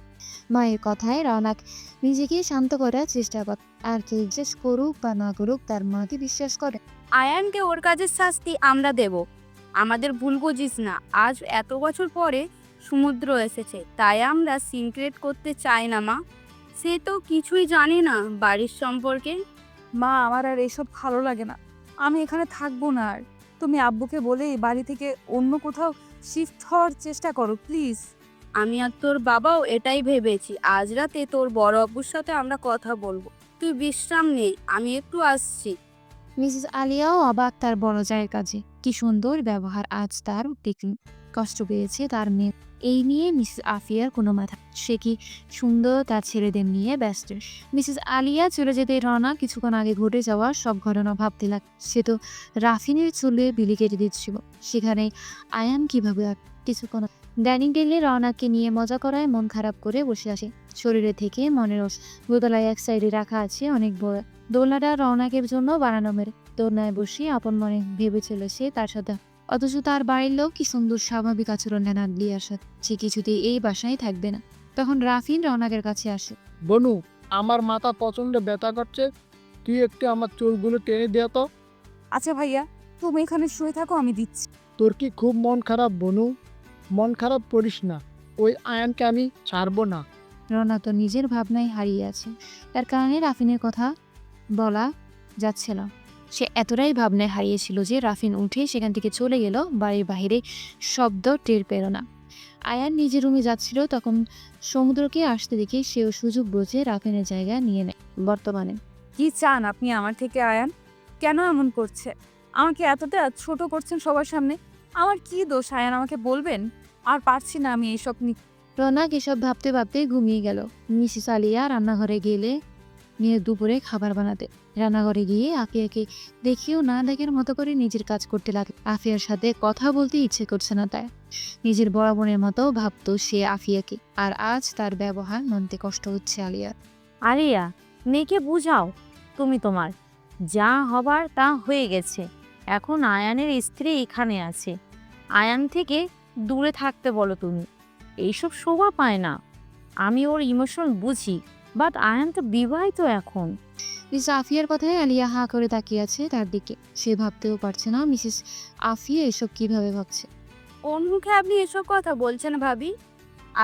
মায়ের কথায় রওনাক নিজেকে শান্ত করার চেষ্টা করে। আর কে জিজ্ঞেস করুক বা না করুক, তার মাকে বিশ্বাস করে। আয়ানকে ওর কাজের শাস্তি আমরা দেব। আমাদের ভুল বুঝিস না, আজ এত বছর পরে সমুদ্র এসেছে, তাই আমরা সিক্রেট করতে চাই না মা। সে তো কিছুই জানে না বাড়ির সম্পর্কে। মা, আমার আর এসব ভালো লাগে না। আমি এখানে থাকবো না আর। তুমি আব্বুকে বলে এই বাড়ি থেকে অন্য কোথাও শিফট হওয়ার চেষ্টা করো প্লিজ। আমি আর তোর বাবাও এটাই ভেবেছি। আজ রাতে তোর বড় আব্বুর সাথে আমরা কথা বলবো। তুই বিশ্রাম নে, আমি একটু আসছি। মিসেস আলিয়াও অবাক তার বড় জায়ের কাজে। কি সুন্দর ব্যবহার আজ তার দেখলেন। কষ্ট পেয়েছে তার মেয়ে, এই নিয়ে মিসেস আফিয়ার কোনো মাথা। সে কি সুন্দর তার ছেলেদের নিয়ে ব্যস্ত। মিসেস আলিয়া চলে যেতে রওনা কিছুক্ষণ আগে ঘটে যাওয়া সব ঘটনা ভাবতে লাগ। সে তো রাফিনের চুলে বিলি কেটে দিচ্ছিল, সেখানে আয়ান কিভাবে কিছুক্ষণ ডাইনিং টেবিলে রওনাকে নিয়ে মজা করায় মন খারাপ করে বসে আসে। শরীরে থেকে মনের দোতলায় এক সাইডে রাখা আছে অনেক বড় দোলনাটা রওনাকের জন্য বানানো মেরে। দোলনায় বসে আপন মনে ভেবে চলেছে তার সাথে, অথচ তার বাড়ির লোক কি সুন্দর স্বাভাবিক আচরণ নেন লিয়ার সাথে। সে কিছুতেই এই বাসায় থাকবে না। তখন রাফিন রওনাকের কাছে আসে। বনু, আমার মাথা প্রচন্ড ব্যথা করছে, তুই একটু আমার চুলগুলো টেনে দে তো। আচ্ছা ভাইয়া, তুমি এখানে শুয়ে থাকো, আমি দিচ্ছি। তোর কি খুব মন খারাপ বনু? মন খারাপ করিস না, ওই আয়ানকে আমি ছাড়বো না। রওনা তো নিজের ভাবনায় হারিয়ে আছে, তার কারণে রাফিনের কথা বলা যাচ্ছে না। সে এতটাই ভাবনায় হারিয়েছিল যে রাফিন উঠে সেখান থেকে চলে গেল। বাড়ির বাইরে শব্দ টের পেল না। আয়ান নিজের রুমে যাচ্ছিল, তখন সমুদ্রকে আসতে দেখে সেও সুযোগ বুঝে রাফিনের জায়গা নিয়ে নেয়। বর্তমানে কি চান আপনি আমার থেকে আয়ান? কেন এমন করছে? আমাকে এতটা ছোট করছেন সবার সামনে। আমার কি দোষ আয়ান, আমাকে বলবেন? আর পারছি না আমি এইসব রওনাক এসব ভাবতে ভাবতে ঘুমিয়ে গেল। মিসেস আলিয়া রান্নাঘরে গেলে নিয়ে দুপুরে খাবার বানাতে। রান্নাঘরে গিয়ে আফিয়াকে দেখিও না দেখার মতো করে নিজের কাজ করতে লাগে। আফিয়ার সাথে কথা বলতে ইচ্ছে করছে না তাই। নিজের বড় বোনের মতো ভাবতো সে আফিয়াকে, আর আজ তার ব্যবহার মানতে কষ্ট হচ্ছে আলিয়ার। আলিয়া, মেয়েকে বুঝাও। তুমি তোমার যা হবার তা হয়ে গেছে। এখন আয়ানের স্ত্রী এখানে আছে, আয়ান থেকে দূরে থাকতে বলো তুমি। এইসব শোভা পায় না। আমি ওর ইমোশন বুঝি, বাট আয়ান তো বিবাহিত এখন। মিসেস আফিয়ার কথায় আলিয়া হাঁ করে তাকিয়ে আছে তার দিকে। সে ভাবতেও পারছে না মিসেস আফিয়া এসব কিভাবে ভাবছে। ওর মুখে আপনি এসব কথা বলছেন ভাবি?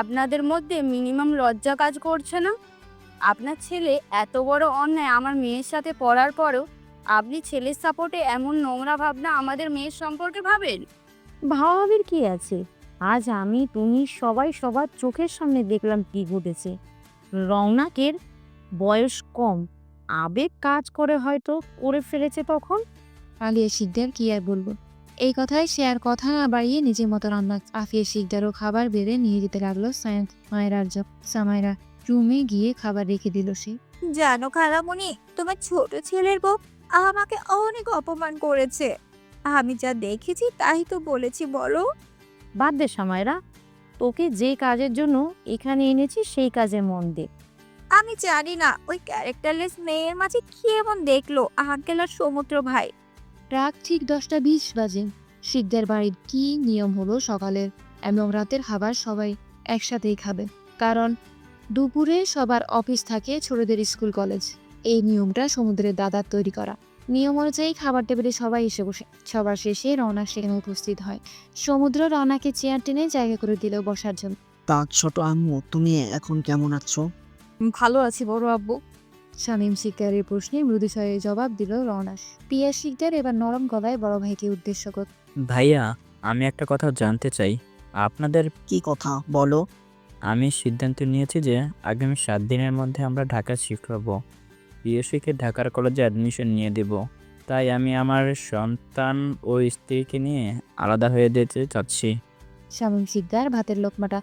আপনাদের মধ্যে মিনিমাম লজ্জা কাজ করছে না? আপনার ছেলে এত বড় অন্যায় আমার মেয়ের সাথে পড়ার পরেও আপনি ছেলের সাপোর্টে এমন নোংরা ভাবনা আমাদের মেয়ের সম্পর্কে ভাবেন? ভাবাবের কি আছে? আজ আমি তুমি সবাই সবার চোখের সামনে দেখলাম কি ঘটেছে। রওনাকের বয়স কম, আবেগ কাজ করে হয়তো করে ফেলেছে তখন। আলিয়া শিকদার কি আর বলবো। এই কথায় সে আর কথা না বাড়িয়ে নিজের মতো রান্না। আফিয়া শিকদারও খাবার বেড়ে নিয়ে যেতে লাগলো সামাইরার জব। সামাইরা রুমে গিয়ে খাবার রেখে দিল সে। জানো খালামণি, তোমার ছোট ছেলের বউ আমাকে অনেক অপমান করেছে। আমি যা দেখেছি তাই তো বলেছি, বলো। বাদ দে সামাইরা, তোকে যে কাজের জন্য এখানে এনেছি সেই কাজে মন দে। আমি জানি না ওই ক্যারেক্টারলেস মেয়ের মাঝে কি এমন দেখলো আঙ্কেল আর সমুদ্র ভাই। রাত ঠিক 10:20 বাজে। শিকদার বাড়ির কি নিয়ম হলো সকালের এবং রাতের খাবার সবাই একসাথেই খাবে, কারণ দুপুরে সবার অফিস থাকে, ছোটদের স্কুল কলেজ। এই নিয়মটা সমুদ্রের দাদার তৈরি করা। নিয়ম অনুযায়ী খাবার টেবিলে সবাই এসে বসে। সবার শেষে রওনা সেখানে উপস্থিত হয়। সমুদ্র রওনাকে চেয়ার টেনে জায়গা করে দিল বসার জন্য। তা ছোট আম্মু, তুমি এখন কেমন আছো? ভালো আছি বড় আব্বু। শামীম শিকদারের প্রশ্নে মৃদু স্বরে জবাব দিল রওনা। পিয়া শিকদার এবার নরম গলায় বড় ভাইকে উদ্দেশ্য করে, ভাইয়া, আমি একটা কথা জানতে চাই। আপনাদের কি কথা বলো? আমি সিদ্ধান্ত নিয়েছি যে আগামী 7 দিনের মধ্যে আমরা ঢাকা শিফট হব। পিএসসিকে ঢাকার কলেজে অ্যাডমিশন নিয়ে দেব। তাই আমি আমার সন্তান ও স্ত্রীকে নিয়ে আলাদা হয়ে যেতে চাচ্ছি। শামীম শিকদার ভাতের লোকমাটা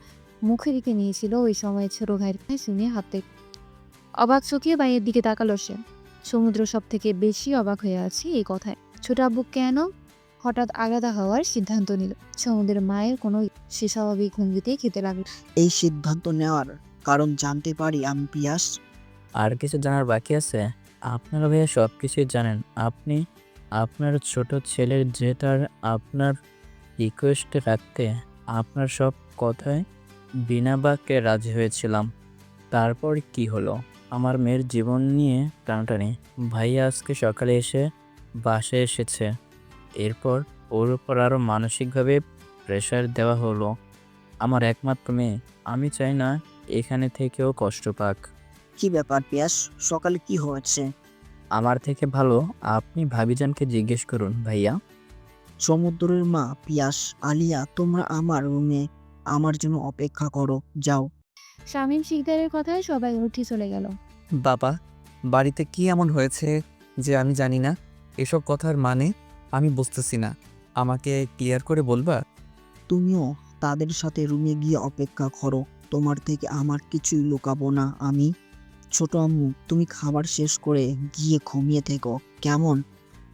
মুখে রেখে নিয়েছিল। ওই সময় ছোট ভাইয়ের কথা শুনে হাতে অবাক চোখে ভাইয়ের দিকে তাকালো সে। সমুদ্র সব থেকে বেশি অবাক হয়ে আছে এই কথায়। ছোট আব্বু কেন হঠাৎ আলাদা হওয়ার সিদ্ধান্ত নিল? সমুদ্রের মায়ের কোনো সে স্বাভাবিক ভঙ্গিতেই খেতে লাগলো। এই সিদ্ধান্ত নেওয়ার কারণ জানতে পারি আমি পিয়াস? আর কিছু জানার বাকি আছে? আপনারা ভাইয়া সব কিছুই জানেন। আপনি আপনার ছোট ছেলের জেতার আপনার রিকোয়েস্টে রাখতে আপনার সব কথায় বিনা বাক্যে রাজি হয়েছিলাম। তারপর কি হলো? আমার মেয়ের জীবন নিয়ে টানাটানি। ভাইয়া আজকে সকালে এসে বাসায় এসেছে। এরপর ওর উপর আরও মানসিকভাবে প্রেশার দেওয়া হলো। আমার একমাত্র মেয়ে, আমি চাই না এখানে থেকেও কষ্ট পাক। কি ব্যাপার পিয়াস, সকালে কি হয়েছে? আমার থেকে ভালো আপনি ভাবিজানকে জিজ্ঞেস করুন ভাইয়া। সমুদ্রের মা, পিয়াস, আলিয়া, তোমরা আমার রুমে আমার জন্য অপেক্ষা করো, যাও। শামীম শিকদারের কথায় সবাই উঠে চলে গেল। বাবা, বাড়িতে কি এমন হয়েছে যে আমি জানি না? এসব কথার মানে আমি বুঝতেছি না। আমাকে ক্লিয়ার করে বলবা? তুমিও তাদের সাথে রুমে গিয়ে অপেক্ষা করো, তোমার থেকে আমার কিছুই লুকাবো না আমি। ছোট আম্মু, তুমি খাবার শেষ করে গিয়ে ঘুমিয়ে থেকো, কেমন?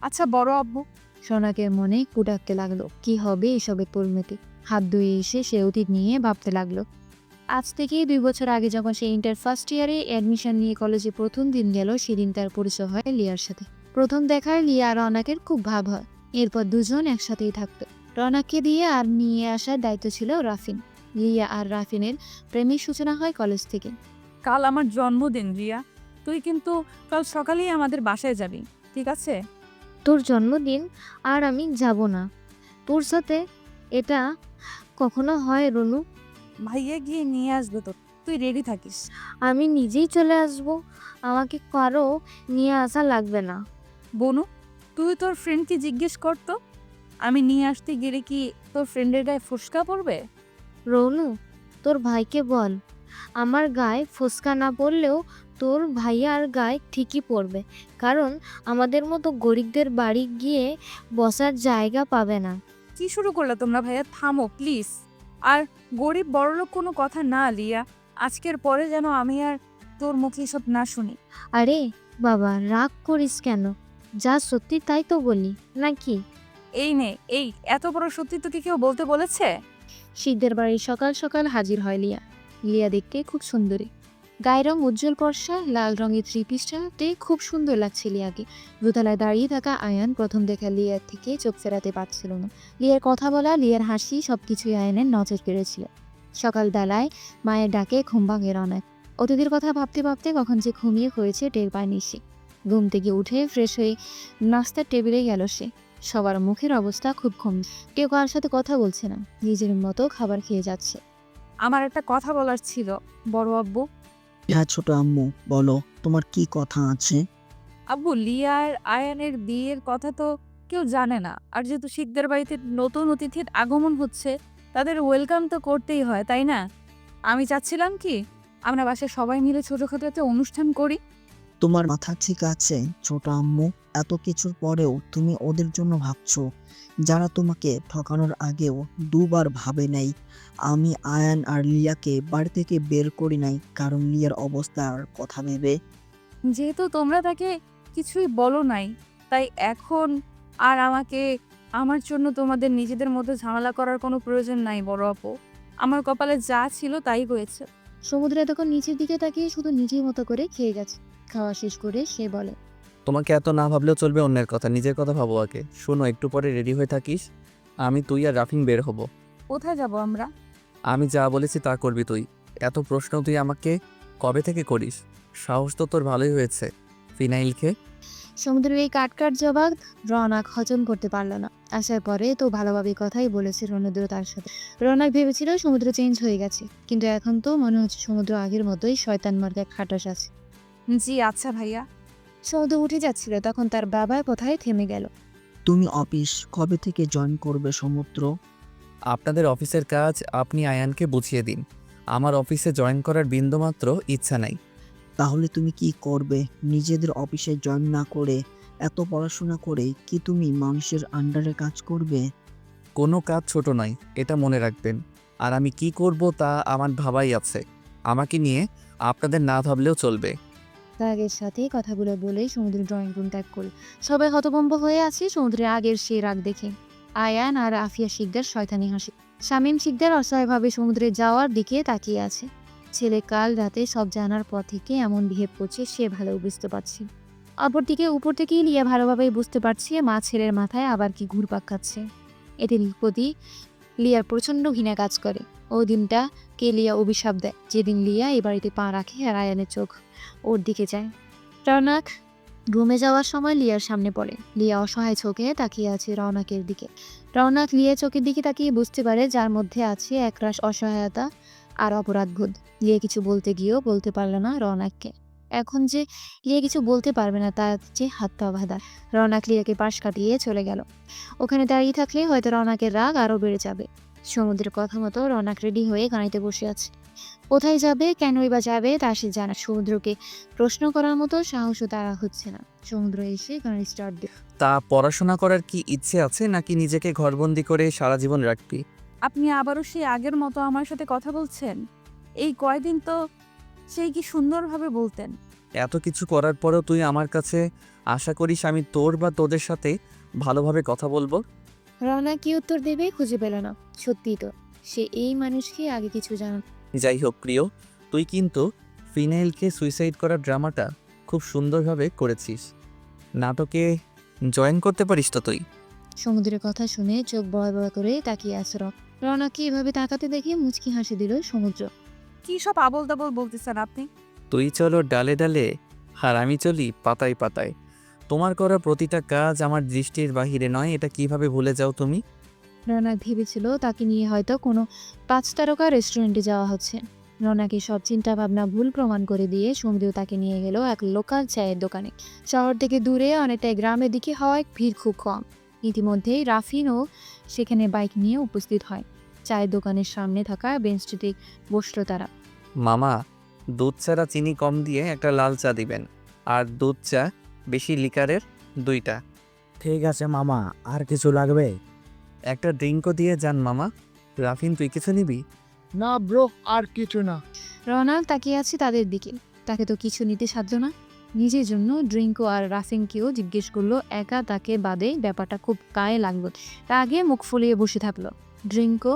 আচ্ছা বড় আব্বু। সোনাকের মনে কুটাকতে লাগলো, কি হবে এসবের পরিণতি। হাত ধুয়ে এসে সে অতীত নিয়ে ভাবতে লাগলো। আজ থেকে 2 বছর আগে যখন সে ইন্টার ফার্স্ট ইয়ারে অ্যাডমিশন নিয়ে কলেজে প্রথম দিন গেল, সেদিন তার পরিচয় হয় লিয়ার সাথে। প্রথম দেখায় লিয়া আর রওনাকের খুব ভাব হয়। এরপর দুজন একসাথেই থাকতো। রওনাককে দিয়ে আর নিয়ে আসার দায়িত্ব ছিল রাফিন। লিয়া আর রাফিনের প্রেমের সূচনা হয় কলেজ থেকে। কাল আমার জন্মদিন রিয়া, তুই কিন্তু কাল সকালেই আমাদের বাসায় যাবি, ঠিক আছে? তোর জন্মদিন আর আমি যাব না তোর সাথে, এটা কখনো হয় রনু? ভাইয়া গিয়ে নিয়ে আসবে তো, তুই রেডি থাকিস। আমি নিজেই চলে আসব, আমাকে কারো নিয়ে আসা লাগবে না। বনু, তুই তোর ফ্রেন্ডকে জিজ্ঞেস করতো, আমি নিয়ে আসতে গেলে কি তোর ফ্রেন্ডের গায়ে ফোসকা পড়বে? রনু, তোর ভাইকে বল আমার গায়ে ফোসকা না পড়লেও তোর ভাইয়ার গায়ে ঠিকই পড়বে, কারণ আমাদের মতো গরিবদের বাড়ি গিয়ে বসার জায়গা পাবে না। কি শুরু করলে তোমরা ভাইয়া? থামো প্লিজ। আর গরিব বড়লোক কোনো কথা না লিয়া, আজকের পরে যেন আমি আর তোর মুখে এসব না শুনি। আরে বাবা, রাগ করিস কেন? যা সত্যি তাই তো বলি, নাকি? এই নে, এই এত বড় সত্যি তোকে কেউ বলতে বলেছে? শীতের বাড়ি সকাল সকাল হাজির হয় লিয়া। লিয়া দেখতে খুব সুন্দরী, গায়ের রং উজ্জ্বল ফর্সা, লাল রঙের 3 পিসটাতে খুব সুন্দর লাগছে লিয়াকে। দোতলায় দাঁড়িয়ে থাকা আয়ান প্রথম দেখা লিয়ার থেকে চোখ ফেরাতে পারছিল না। লিয়ার কথা বলা, লিয়ার হাসি সবকিছুই আয়ানের নজর কেড়েছিল। সকালবেলায় মায়ের ডাকে ঘুম ভাঙে রওনাক। অতিথির কথা ভাবতে ভাবতে কখন যে ঘুমিয়ে হয়েছে টের পায়নি সে। ঘুম থেকে উঠে ফ্রেশ হয়ে নাস্তার টেবিলে গেল সে। সবার মুখের অবস্থা খুব কম, কেউ কার সাথে কথা বলছে না, নিজের মতো খাবার খেয়ে যাচ্ছে। আমার একটা কথা বলার ছিল বড় আব্বু। হ্যাঁ ছোট আম্মু, বলো, তোমার কি কথা আছে? আব্বু, লিয়ার আয়ানের বিয়ের কথা তো কেউ জানে না। আর যেহেতু শিকদার বাড়িতে নতুন অতিথির আগমন হচ্ছে, তাদের ওয়েলকাম তো করতেই হয়, তাই না? আমি চাচ্ছিলাম কি আমরা বাসায় সবাই মিলে ছোটখাটো একটা অনুষ্ঠান করি। তোমার মাথা ঠিক আছে ছোট আম্মু? এত কিছুর পরেও তুমি ওদের জন্য ভাবছো, যারা তোমাকে ঠকানোর আগেও 2 বার ভাবে নাই। আমি আয়ান আর লিয়াকে বাড়ি থেকে বের করি নাই কারণ লিয়ার অবস্থার কথা ভেবে। যেহেতু তোমরা তাকে কিছুই বলো নাই, তাই এখন আর আমাকে আমার জন্য তোমাদের নিজেদের মধ্যে ঝামেলা করার কোনো প্রয়োজন নাই বড় আপু। আমার কপালে যা ছিল তাই হয়েছে। সমুদ্র তখন নিচের দিকে তাকিয়ে শুধু নিজের মতো করে খেয়ে গেছে। খাওয়া শেষ করে সে বলে, তোমাকে এত না ভাবলেও চলবে, অন্যের কথা, নিজের কথা ভাবো আগে। শোনো, একটু পরে রেডি হয়ে থাকিস। আমি, তুই আর রাফিন বের হব। কোথায় যাব আমরা? আমি যা বলেছি তা করবি তুই। এত প্রশ্ন তুই আমাকে কবে থেকে করিস? সাহস তো তোর ভালোই হয়েছে। ফিনাইল খেয়ে সমুদ্রের এই কাট জবাব রৌনক হজম করতে পারলো না। আসার পরে তো ভালোভাবে কথাই বলেছে রণদ্র তার সাথে। রৌনক ভেবেছিল সমুদ্র চেঞ্জ হয়ে গেছে, কিন্তু এখন তো মনে হচ্ছে সমুদ্র আগের মতোই শয়তান মার্কা খাটাস আছে। জি আচ্ছা ভাইয়া। সমুদ্র উঠে যাচ্ছিল, তখন তার বাবা কোথায় থেমে গেল। তুমি অফিস কবে থেকে জয়েন করবে সমুদ্র? আপনাদের অফিসের কাজ আপনি আয়ানকে বুঝিয়ে দিন। আমার অফিসে জয়েন করার বিন্দুমাত্র ইচ্ছা নাই। তাহলে তুমি কি করবে? নিজেদের অফিসে জয়েন না করে এত পড়াশোনা করে কি তুমি মানুষের আন্ডারে কাজ করবে? কোনো কাজ ছোট নয়, এটা মনে রাখবেন। আর আমি কি করব তা আমার ভাবাই আছে। আমাকে নিয়ে আপনাদের না ভাবলেও চলবে। রাগের সাথে কথাগুলো বলেই সমুদ্র ড্রয়িং রুম ত্যাগ করল। সবাই হতভম্ব হয়ে আছে সমুদ্রের আগের সেই রাগ দেখে। আয়ান আর আফিয়া শিকদার শয়তানি হাসি। শামীম শিকদার অসহায়ভাবে সমুদ্রে যাওয়ার দিকে তাকিয়ে আছে। ছেলে কাল রাতে সব জানার পর থেকে এমন বিহেভ করছে সে ভালো বুঝতে পারছে। অপরদিকে উপর থেকেই লিয়া ভালোভাবেই বুঝতে পারছে মা ছেলের মাথায় আবার কি ঘুরপাক খাচ্ছে। এতে প্রতি লিয়ার প্রচণ্ড ঘৃণা কাজ করে। ওই দিনটা কে লিয়া অভিশাপ দেয়, যেদিন লিয়া এই বাড়িতে পা রাখে আর আয়ানের চোখ ওর দিকে যায়। রৌনক রুমে যাওয়ার সময় লিয়ার সামনে পড়ে। লিয়া অসহায় চোখে তাকিয়ে আছে রৌনকের দিকে। রৌনক লিয়া চোখের দিকে তাকিয়ে বুঝতে পারে যার মধ্যে আছে একরাশ অসহায়তা আর অপরাধবোধ। লিয়া কিছু বলতে গিয়েও বলতে পারল না রৌনককে। এখন যে লিয়া কিছু বলতে পারবে না তার যে হাত পা বাঁধা। রৌনক লিয়াকে পাশ কাটিয়ে চলে গেল। ওখানে দাঁড়িয়ে থাকলে হয়তো রৌনকের রাগ আরও বেড়ে যাবে। সমুদ্রের কথা মতো রৌনক রেডি হয়ে গাড়িতে বসে আছে। কোথায় যাবে, কেনই বা যাবে তা সে জানা। সমুদ্রকে প্রশ্ন করার মতো সাহসও তারা হচ্ছে না। সমুদ্র এসে গাড়ি স্টার্ট দিল। তা পড়াশোনা করার কি ইচ্ছে আছে, নাকি নিজেকে ঘরবন্দি করে সারা জীবন রাখবি? আপনি আবারও সেই আগের মতো আমার সাথে কথা বলছেন? এই কয়দিন তো সেই কি সুন্দরভাবে বলতেন। এত কিছু করার পরেও তুই আমার কাছে আশা করিস আমি তোর বা তোদের সাথে ভালোভাবে কথা বলবো? রৌনক কি উত্তর দেবে খুঁজে পেল না। সত্যিই তো সে এই মানুষকে আগে কিছু জানা। যাই হোক প্রিয়, তুই কিন্তু ফিনাইলকে সুইসাইড করার ড্রামাটা খুব সুন্দরভাবে করেছিস। নাটকে জয়েন করতে পারিস তো তুই? সমুদ্রের কথা শুনে চোখ বড় বড় করে তাকিয়ে আছে রৌনককে এভাবে তাকাতে দেখে মুচকি হাসি দিল সমুদ্র। কি সব আবল তাবল বলতেছেন আপনি? তুই চলো ডালে ডালে, আর আমি চলি পাতায় পাতায়। তোমার করা প্রতিটা কাজ আমার দৃষ্টির বাহিরে নয়, এটা কিভাবে ভুলে যাও তুমি? রৌনক ভেবেছিল তাকে নিয়ে হয়তো কোনো 5 তারকা রেস্টুরেন্টে যাওয়া হচ্ছে। রৌনকের সব চিন্তা ভাবনা ভুল প্রমাণ করে দিয়ে সমুদ্র তাকে নিয়ে গেল এক লোকাল চায়ের দোকানে। শহর থেকে দূরে অনেকটাই গ্রামের দিকে হওয়ায় ভিড় খুব কম। ইতিমধ্যেই রাফিনও সেখানে বাইক নিয়ে উপস্থিত হয়। চায়ের দোকানের সামনে থাকা বেঞ্চটিতে বসল তারা। মামা, দুধ ছাড়া চিনি কম দিয়ে একটা লাল চা দিবেন, আর দুধ চা বেশি লিকারের 2টা। ঠিক আছে মামা, আর কিছু লাগবে? একটা ড্রিঙ্কও দিয়ে যান মামা। রাফিন, তুই কিছু নিবি? না ব্রো, আর কিছু না। রৌনক তাকিয়ে আছে তাদের দিকে। তাকে তো কিছু নিতে সাধ্য না। নিজের জন্য ড্রিঙ্কও আর রাফিনকেও জিজ্ঞেস করলো। একা তাকে বাদে ব্যাপারটা খুব গায়ে লাগলো। রাগে মুখ ফুলিয়ে বসে থাকলো। ড্রিঙ্কও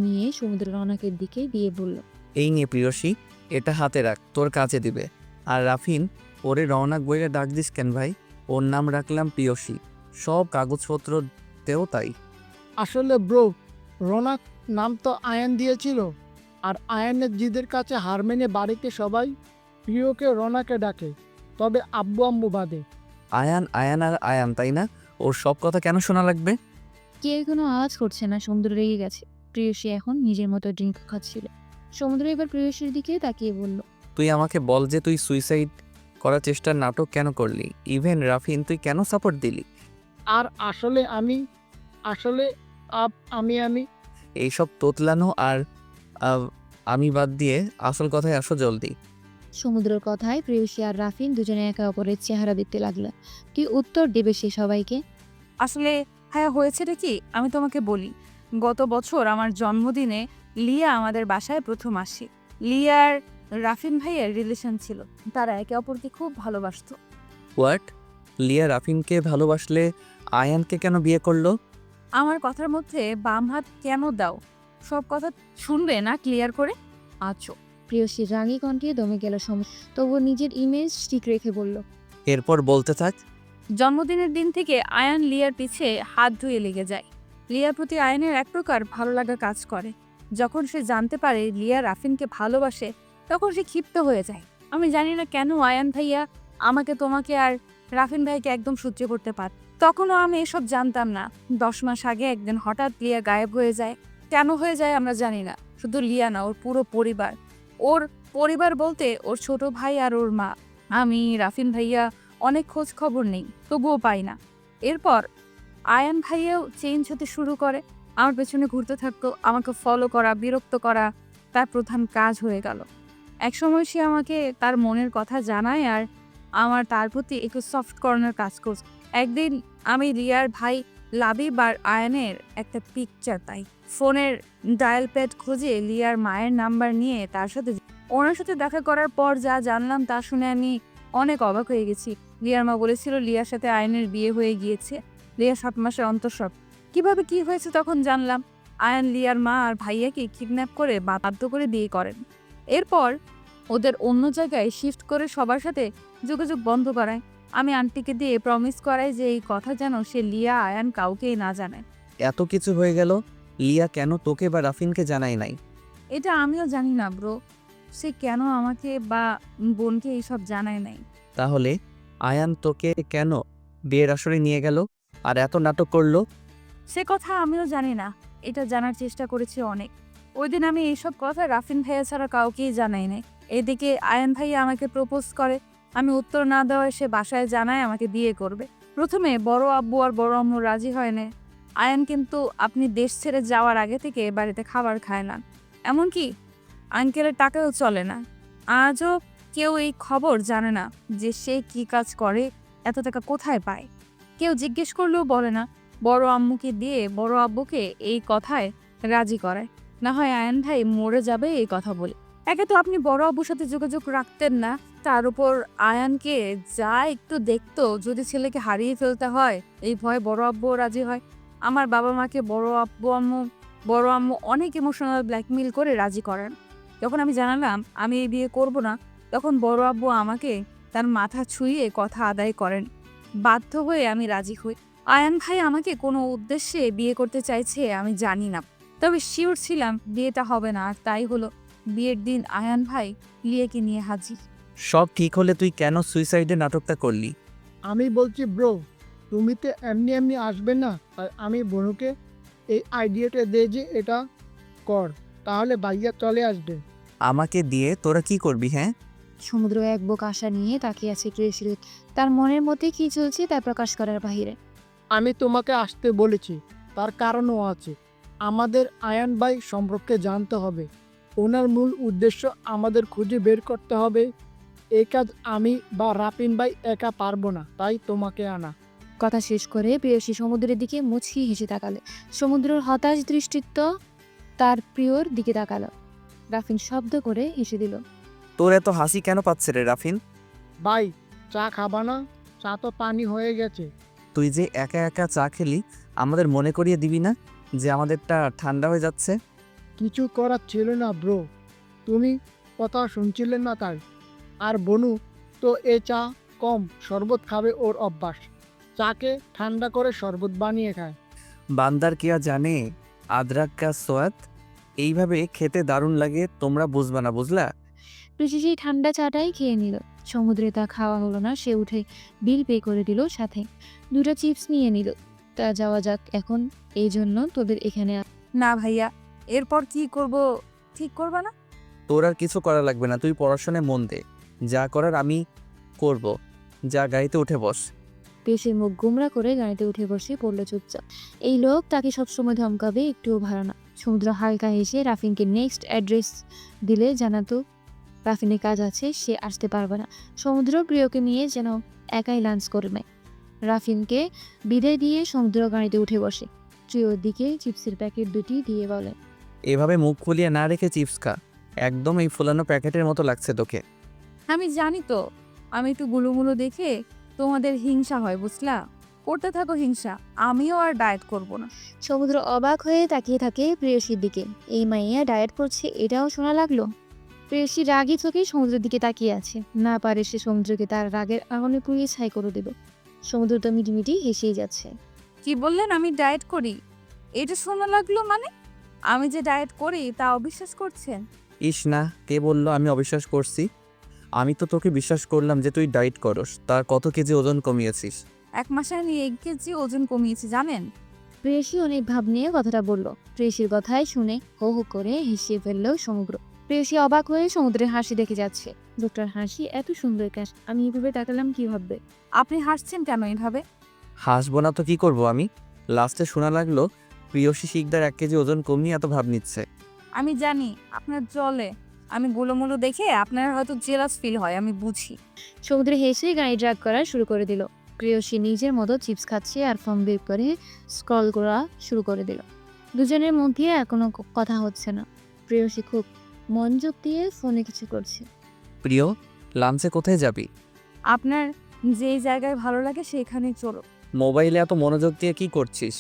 নিয়ে সমুদ্র রৌনকের দিকে দিয়ে বলল, এই নিয়ে প্রিয়সী, এটা হাতে রাখ, তোর কাজে দিবে। আর রাফিন, ওরে রওনাক বইলে ডাক দিস কেন ভাই? ওর নাম রাখলাম প্রিয়সী, সব কাগজপত্রতেও তাই। আসলে ব্রো, রৌনক নাম তো আয়ান দিয়েছিল, আর আয়ানের জিদের কাছে হার মেনে বাড়িতে সবাই প্রিয়কে রৌনকে ডাকে, তবে আব্বু আম্মু বাদে। আয়ান আয়ান আর আয়ান, তাই না? ওর সব কথা কেন শোনা লাগবে? কে কোনো আওয়াজ করছে না। সমুদ্র রেগে গেছে। প্রিয়সী এখন নিজের মতো ড্রিঙ্ক খাচ্ছিল। সমুদ্র এবার প্রিয়সীর দিকে তাকিয়ে বলল, তুই আমাকে বল যে তুই সুইসাইড করার চেষ্টার নাটক কেন করলি? ইভেন রাফিন, তুই কেন সাপোর্ট দিলি? আর আসলে আমি এইসব তোতলানো আর আমি বাদ দিয়ে আসল কথায় আসো জলদি। সমুদ্রের কথায় প্রেয়সী আর রাফিন দুজনে একে অপরের চেহারা দেখতে লাগলো। কি উত্তর দেবে সে সবাইকে? আসলে হ্যাঁ, হয়েছেটা কি আমি তোমাকে বলি। গত বছর আমার জন্মদিনে লিয়া আমাদের বাসায় প্রথম আসে। লিয়ার রাফিন ভাইয়ের রিলেশন ছিল, তারা একে অপরকে খুব ভালোবাসতো। হোয়াট? লিয়া রাফিনকে ভালোবাসলে আয়ানকে কেন বিয়ে করলো? আমার কথার মধ্যে বাম হাত কেন দাও? সব কথা শুনবে না ক্লিয়ার করে? আছো। প্রেয়সীর রাগী কণ্ঠে দমে গেল তবু নিজের ইমেজ ঠিক রেখে বলল, এরপর বলতে থাক। জন্মদিনের দিন থেকে আয়ান লিয়ার পিছে হাত ধুয়ে লেগে যায়। লিয়ার প্রতি আয়ানের এক প্রকার ভালো লাগা কাজ করে। যখন সে জানতে পারে লিয়া রাফিনকে ভালোবাসে, তখন সে ক্ষিপ্ত হয়ে যায়। আমি জানি না কেন আয়ান ভাইয়া আমাকে তোমাকে আর রাফিন ভাইকে একদম সহ্য করতে পার। তখনও আমি এসব জানতাম না। 10 মাস আগে একদিন হঠাৎ লিয়া গায়েব হয়ে যায়। কেন হয়ে যায় আমরা জানি না। শুধু লিয়া না, ওর পুরো পরিবার। ওর পরিবার বলতে ওর ছোট ভাই আর ওর মা। আমি, রাফিন ভাইয়া অনেক খোঁজ খবর নেই, তবুও পাই না। এরপর আয়ান ভাইয়াও চেঞ্জ হতে শুরু করে। আমার পেছনে ঘুরতে থাকতো, আমাকে ফলো করা, বিরক্ত করা তার প্রধান কাজ হয়ে গেল। একসময় সে আমাকে তার মনের কথা জানায় আর আমার তার প্রতি একটু সফট কর্নার কাজ করছে। একদিন আমি রিয়ার ভাই লাবিব আর আয়ানের একটা পিকচার পাই। ফোনের ডায়াল প্যাড খুঁজে লিয়ার মায়ের নাম্বার নিয়ে ওনার সাথে দেখা করার পর যা জানলাম তা শুনে আমি অনেক অবাক হয়ে গেছি। লিয়ার মা বলেছিল লিয়ার সাথে আয়ানের বিয়ে হয়ে গিয়েছে। লিয়া 7 মাসের অন্তঃসব। কিভাবে কি হয়েছে তখন জানলাম। আয়ান লিয়ার মা আর ভাইয়াকে কিডন্যাপ করে বাধ্য করে বিয়ে করেন। এরপর ওদের অন্য জায়গায় শিফট করে সবার সাথে যোগাযোগ বন্ধ করায়। আমি আন্টিকে দিয়ে প্রমিস করাই যে এই কথা যেন সে লিয়া আয়ান কাউকেই না জানায়। এত কিছু হয়ে গেল, লিয়া কেন তোকে বা রাফিনকে জানাই নাই? এটা আমিও জানি না ব্রো, সে কেন আমাকে বা বোনকে এইসব জানায় নাই। তাহলে আয়ান তোকে কেন বিয়ের আসরে নিয়ে গেল আর এত নাটক করলো? সে কথা আমিও জানি না, এটা জানার চেষ্টা করেছি অনেক। ওই দিন আমি এইসব কথা রাফিন ভাইয়া ছাড়া কাউকেই জানাই নাই। এদিকে আয়ান ভাইয়া আমাকে প্রপোজ করে, আমি উত্তর না দেওয়ায় সে বাসায় জানায় আমাকে বিয়ে করবে। প্রথমে বড় আব্বু আর বড় আম্মু রাজি হয় না। আয়ান কিন্তু আপনি দেশ ছেড়ে যাওয়ার আগে থেকে বাড়িতে খাবার খায় না, এমনকি আঙ্কেলের টাকাও চলে না। আজও কেউ এই খবর জানে না যে সে কি কাজ করে, এত টাকা কোথায় পায়। কেউ জিজ্ঞেস করলেও বলে না। বড় আম্মুকে দিয়ে বড় আব্বুকে এই কথায় রাজি করায়, না হয় আয়ান ভাই মরে যাবে এই কথা বলে। একে তো আপনি বড় আব্বুর সাথে যোগাযোগ রাখতেন না, তার উপর আয়ানকে যা একটু দেখতো যদি ছেলেকে হারিয়ে ফেলতে হয় এই ভয়ে বড় আব্বুও রাজি হয়। আমার বাবা মাকে বড় আম্মু অনেক ইমোশনাল ব্ল্যাকমেইল করে রাজি করেন। যখন আমি জানালাম আমি এই বিয়ে করব না, তখন বড় আব্বু আমাকে তার মাথা ছুঁয়ে কথা আদায় করেন। বাধ্য হয়ে আমি রাজি হই। আয়ান ভাই আমাকে কোনো উদ্দেশ্যে বিয়ে করতে চাইছে আমি জানি না, তবে শিওর ছিলাম বিয়েটা হবে না। আর তাই হলো। বিয়ের দিন আয়ান ভাই লিয়াকে নিয়ে হাজির। সব ঠিক হলে তুই কেন সুইসাইডের নাটকটা করলি? আমি বলছি ব্রো, তুমি তো এমনি এমনি আসবে না। আর আমি বনুকে এই আইডিয়াটা দে যে এটা কর, তাহলে ভাইয়া চলে আসবে। আমাকে দিয়ে তোরা কি করবি? হ্যাঁ, সমুদ্র এক বুক আশা নিয়ে তাকিয়ে আছে প্রেয়সীর। তার মনের মধ্যে কি চলছে তা প্রকাশ করার বাহিরে। আমি তোমাকে আসতে বলেছি, তার কারণও আছে। আমাদের আয়ান ভাই সম্পর্কে জানতে হবে। ওনার মূল উদ্দেশ্য আমাদের খুঁজে বের করতে হবে। এই কাজ আমি বা রাফিন ভাই একা পারবো না, তাই তোমাকে আনা। কথা শেষ করে প্রেয়সী সমুদ্রের দিকে মুচকি হেসে তাকালে। সমুদ্রের হতাশ দৃষ্টিত্ব তার প্রিয়র দিকে তাকালো। রাফিন শব্দ করে হেসে দিল। তোর এত হাসি কেন পাচ্ছে রে রাফিন? ভাই চা খাবা না? চা তো পানি হয়ে গেছে। তুই যে একা একা চা খেলি, আমাদের মনে করিয়ে দিবি না যে আমাদেরটা ঠান্ডা হয়ে যাচ্ছে? কিছু করার ছিল না ব্রো, তুমি কথা শুনছিলে না তাই। আর বনু তো এ চা কম শরবত খাবে, ওর অভ্যাস। চাকে ঠান্ডা করে শরবত বানিয়ে খায়। বান্দার কিয়া জানে আদরাক কা সোয়াদ। এইভাবে খেতে দারুণ লাগে, তোমরা বুঝবা না, বুঝলা? প্রেয়সী সেই ঠান্ডা চাটাই খেয়ে নিল। সমুদ্রে তা খাওয়া হলো না। সে উঠে বিল পে করে দিল, সাথে 2টা চিপস নিয়ে নিল। তা যাওয়া যাক এখন, এই জন্য তোদের এখানে না ভাইয়া, এরপর কি করব ঠিক করবা না? তোর আর কিছু করা লাগবে না, তুই পড়াশোনায় মন দে। যা করার আমি করব। যা গাড়িতে উঠে বস। পেশের মুখ গুমরা করে গাড়িতে উঠে বসে পড়ল চুপচাপ। এই লোক তাকে সবসময় ধমকাবে, একটুও ভালো না। সমুদ্র হালকা হেসে রাফিনকে নেক্সট অ্যাড্রেস দিলে জানাতো রাফিনের কাজ আছে, সে আসতে পারবে না। সমুদ্র প্রিয়কে নিয়ে যেন একাই লাঞ্চ করবে। রাফিনকে বিদায় দিয়ে সমুদ্র গাড়িতে উঠে বসে। প্রিয়র দিকে চিপসের প্যাকেট 2টি দিয়ে বলে, এভাবে মুখ খুলিয়ে না রেখে চিপস খা। একদম এই ফুলানো প্যাকেটের মতো লাগছে তোকে। আমি জানি তো, আমি একটু গুলোমুলো দেখে তোমাদের হিংসা হয়, বুঝলা? করতে থাকো হিংসা, আমিও আর ডায়েট করব না। সমুদ্র অবাক হয়ে তাকিয়ে থাকে প্রেয়সীর দিকে। এই মাইয়া ডায়েট করছে, এটাও শোনা লাগলো। প্রেয়সী রাগী চোখে সমুদ্রের দিকে তাকিয়ে আছে। না পারে সে সমুদ্রকে তার রাগের আগুনে পুড়িয়ে ছাই করে দেব। সমুদ্র তো মিটিমিটি হেসেই যাচ্ছে। কি বললেন আমি ডায়েট করি? এটা শোনা লাগলো মানে? আমি যে ডায়েট করি তা অবিশ্বাস করছেন? ইস না, কে বললো আমি অবিশ্বাস করছি? আমি তো তোকে বিশ্বাস করলাম যে তুই ডায়েট করস, তার কত কেজি ওজন কমিয়েছিস? 1 মাসে আমি 1 কেজি ওজন কমিয়েছি জানেন। প্রেয়সী অনেক ভাব নিয়ে কথাটা বলল। প্রেয়সীর কথায় শুনে হো হো করে হেসে ফেলল সমুদ্র। প্রেয়সী অবাক হয়ে সমুদ্রের হাসি দেখে যাচ্ছে। লোকটার হাসি এত সুন্দর কেন, আমি এভাবে তাকালাম কি ভাববে। আপনি হাসছেন কেন এইভাবে? হাসবো না তো কি করব আমি? লাস্টে শোনা লাগলো প্রিয়সী শিকদার 1 কেজি ওজন কমিয়ে এত ভাব নিচ্ছে। আমি জানি আপনার জলে আমি গোলোমোলো দেখে আপনার হয়তো জেলাস ফিল হয়, আমি বুঝি। সমুদ্রে হেসে গাড়ি ড্রাইভ করা শুরু করে দিল। প্রেয়সী নিজের মতো চিপস খাচ্ছে আর ফোন বের করে স্ক্রল করা শুরু করে দিল। দুজনের মধ্যে এখনো কথা হচ্ছে না। প্রেয়সী খুব মনোযোগ দিয়ে ফোনে কিছু করছে। প্রিয়, লাঞ্চে কোথায় যাবি? আপনার যেই জায়গায় ভালো লাগে সেখানে চলো। মোবাইলে এত মনোযোগ দিয়ে কি করছিস?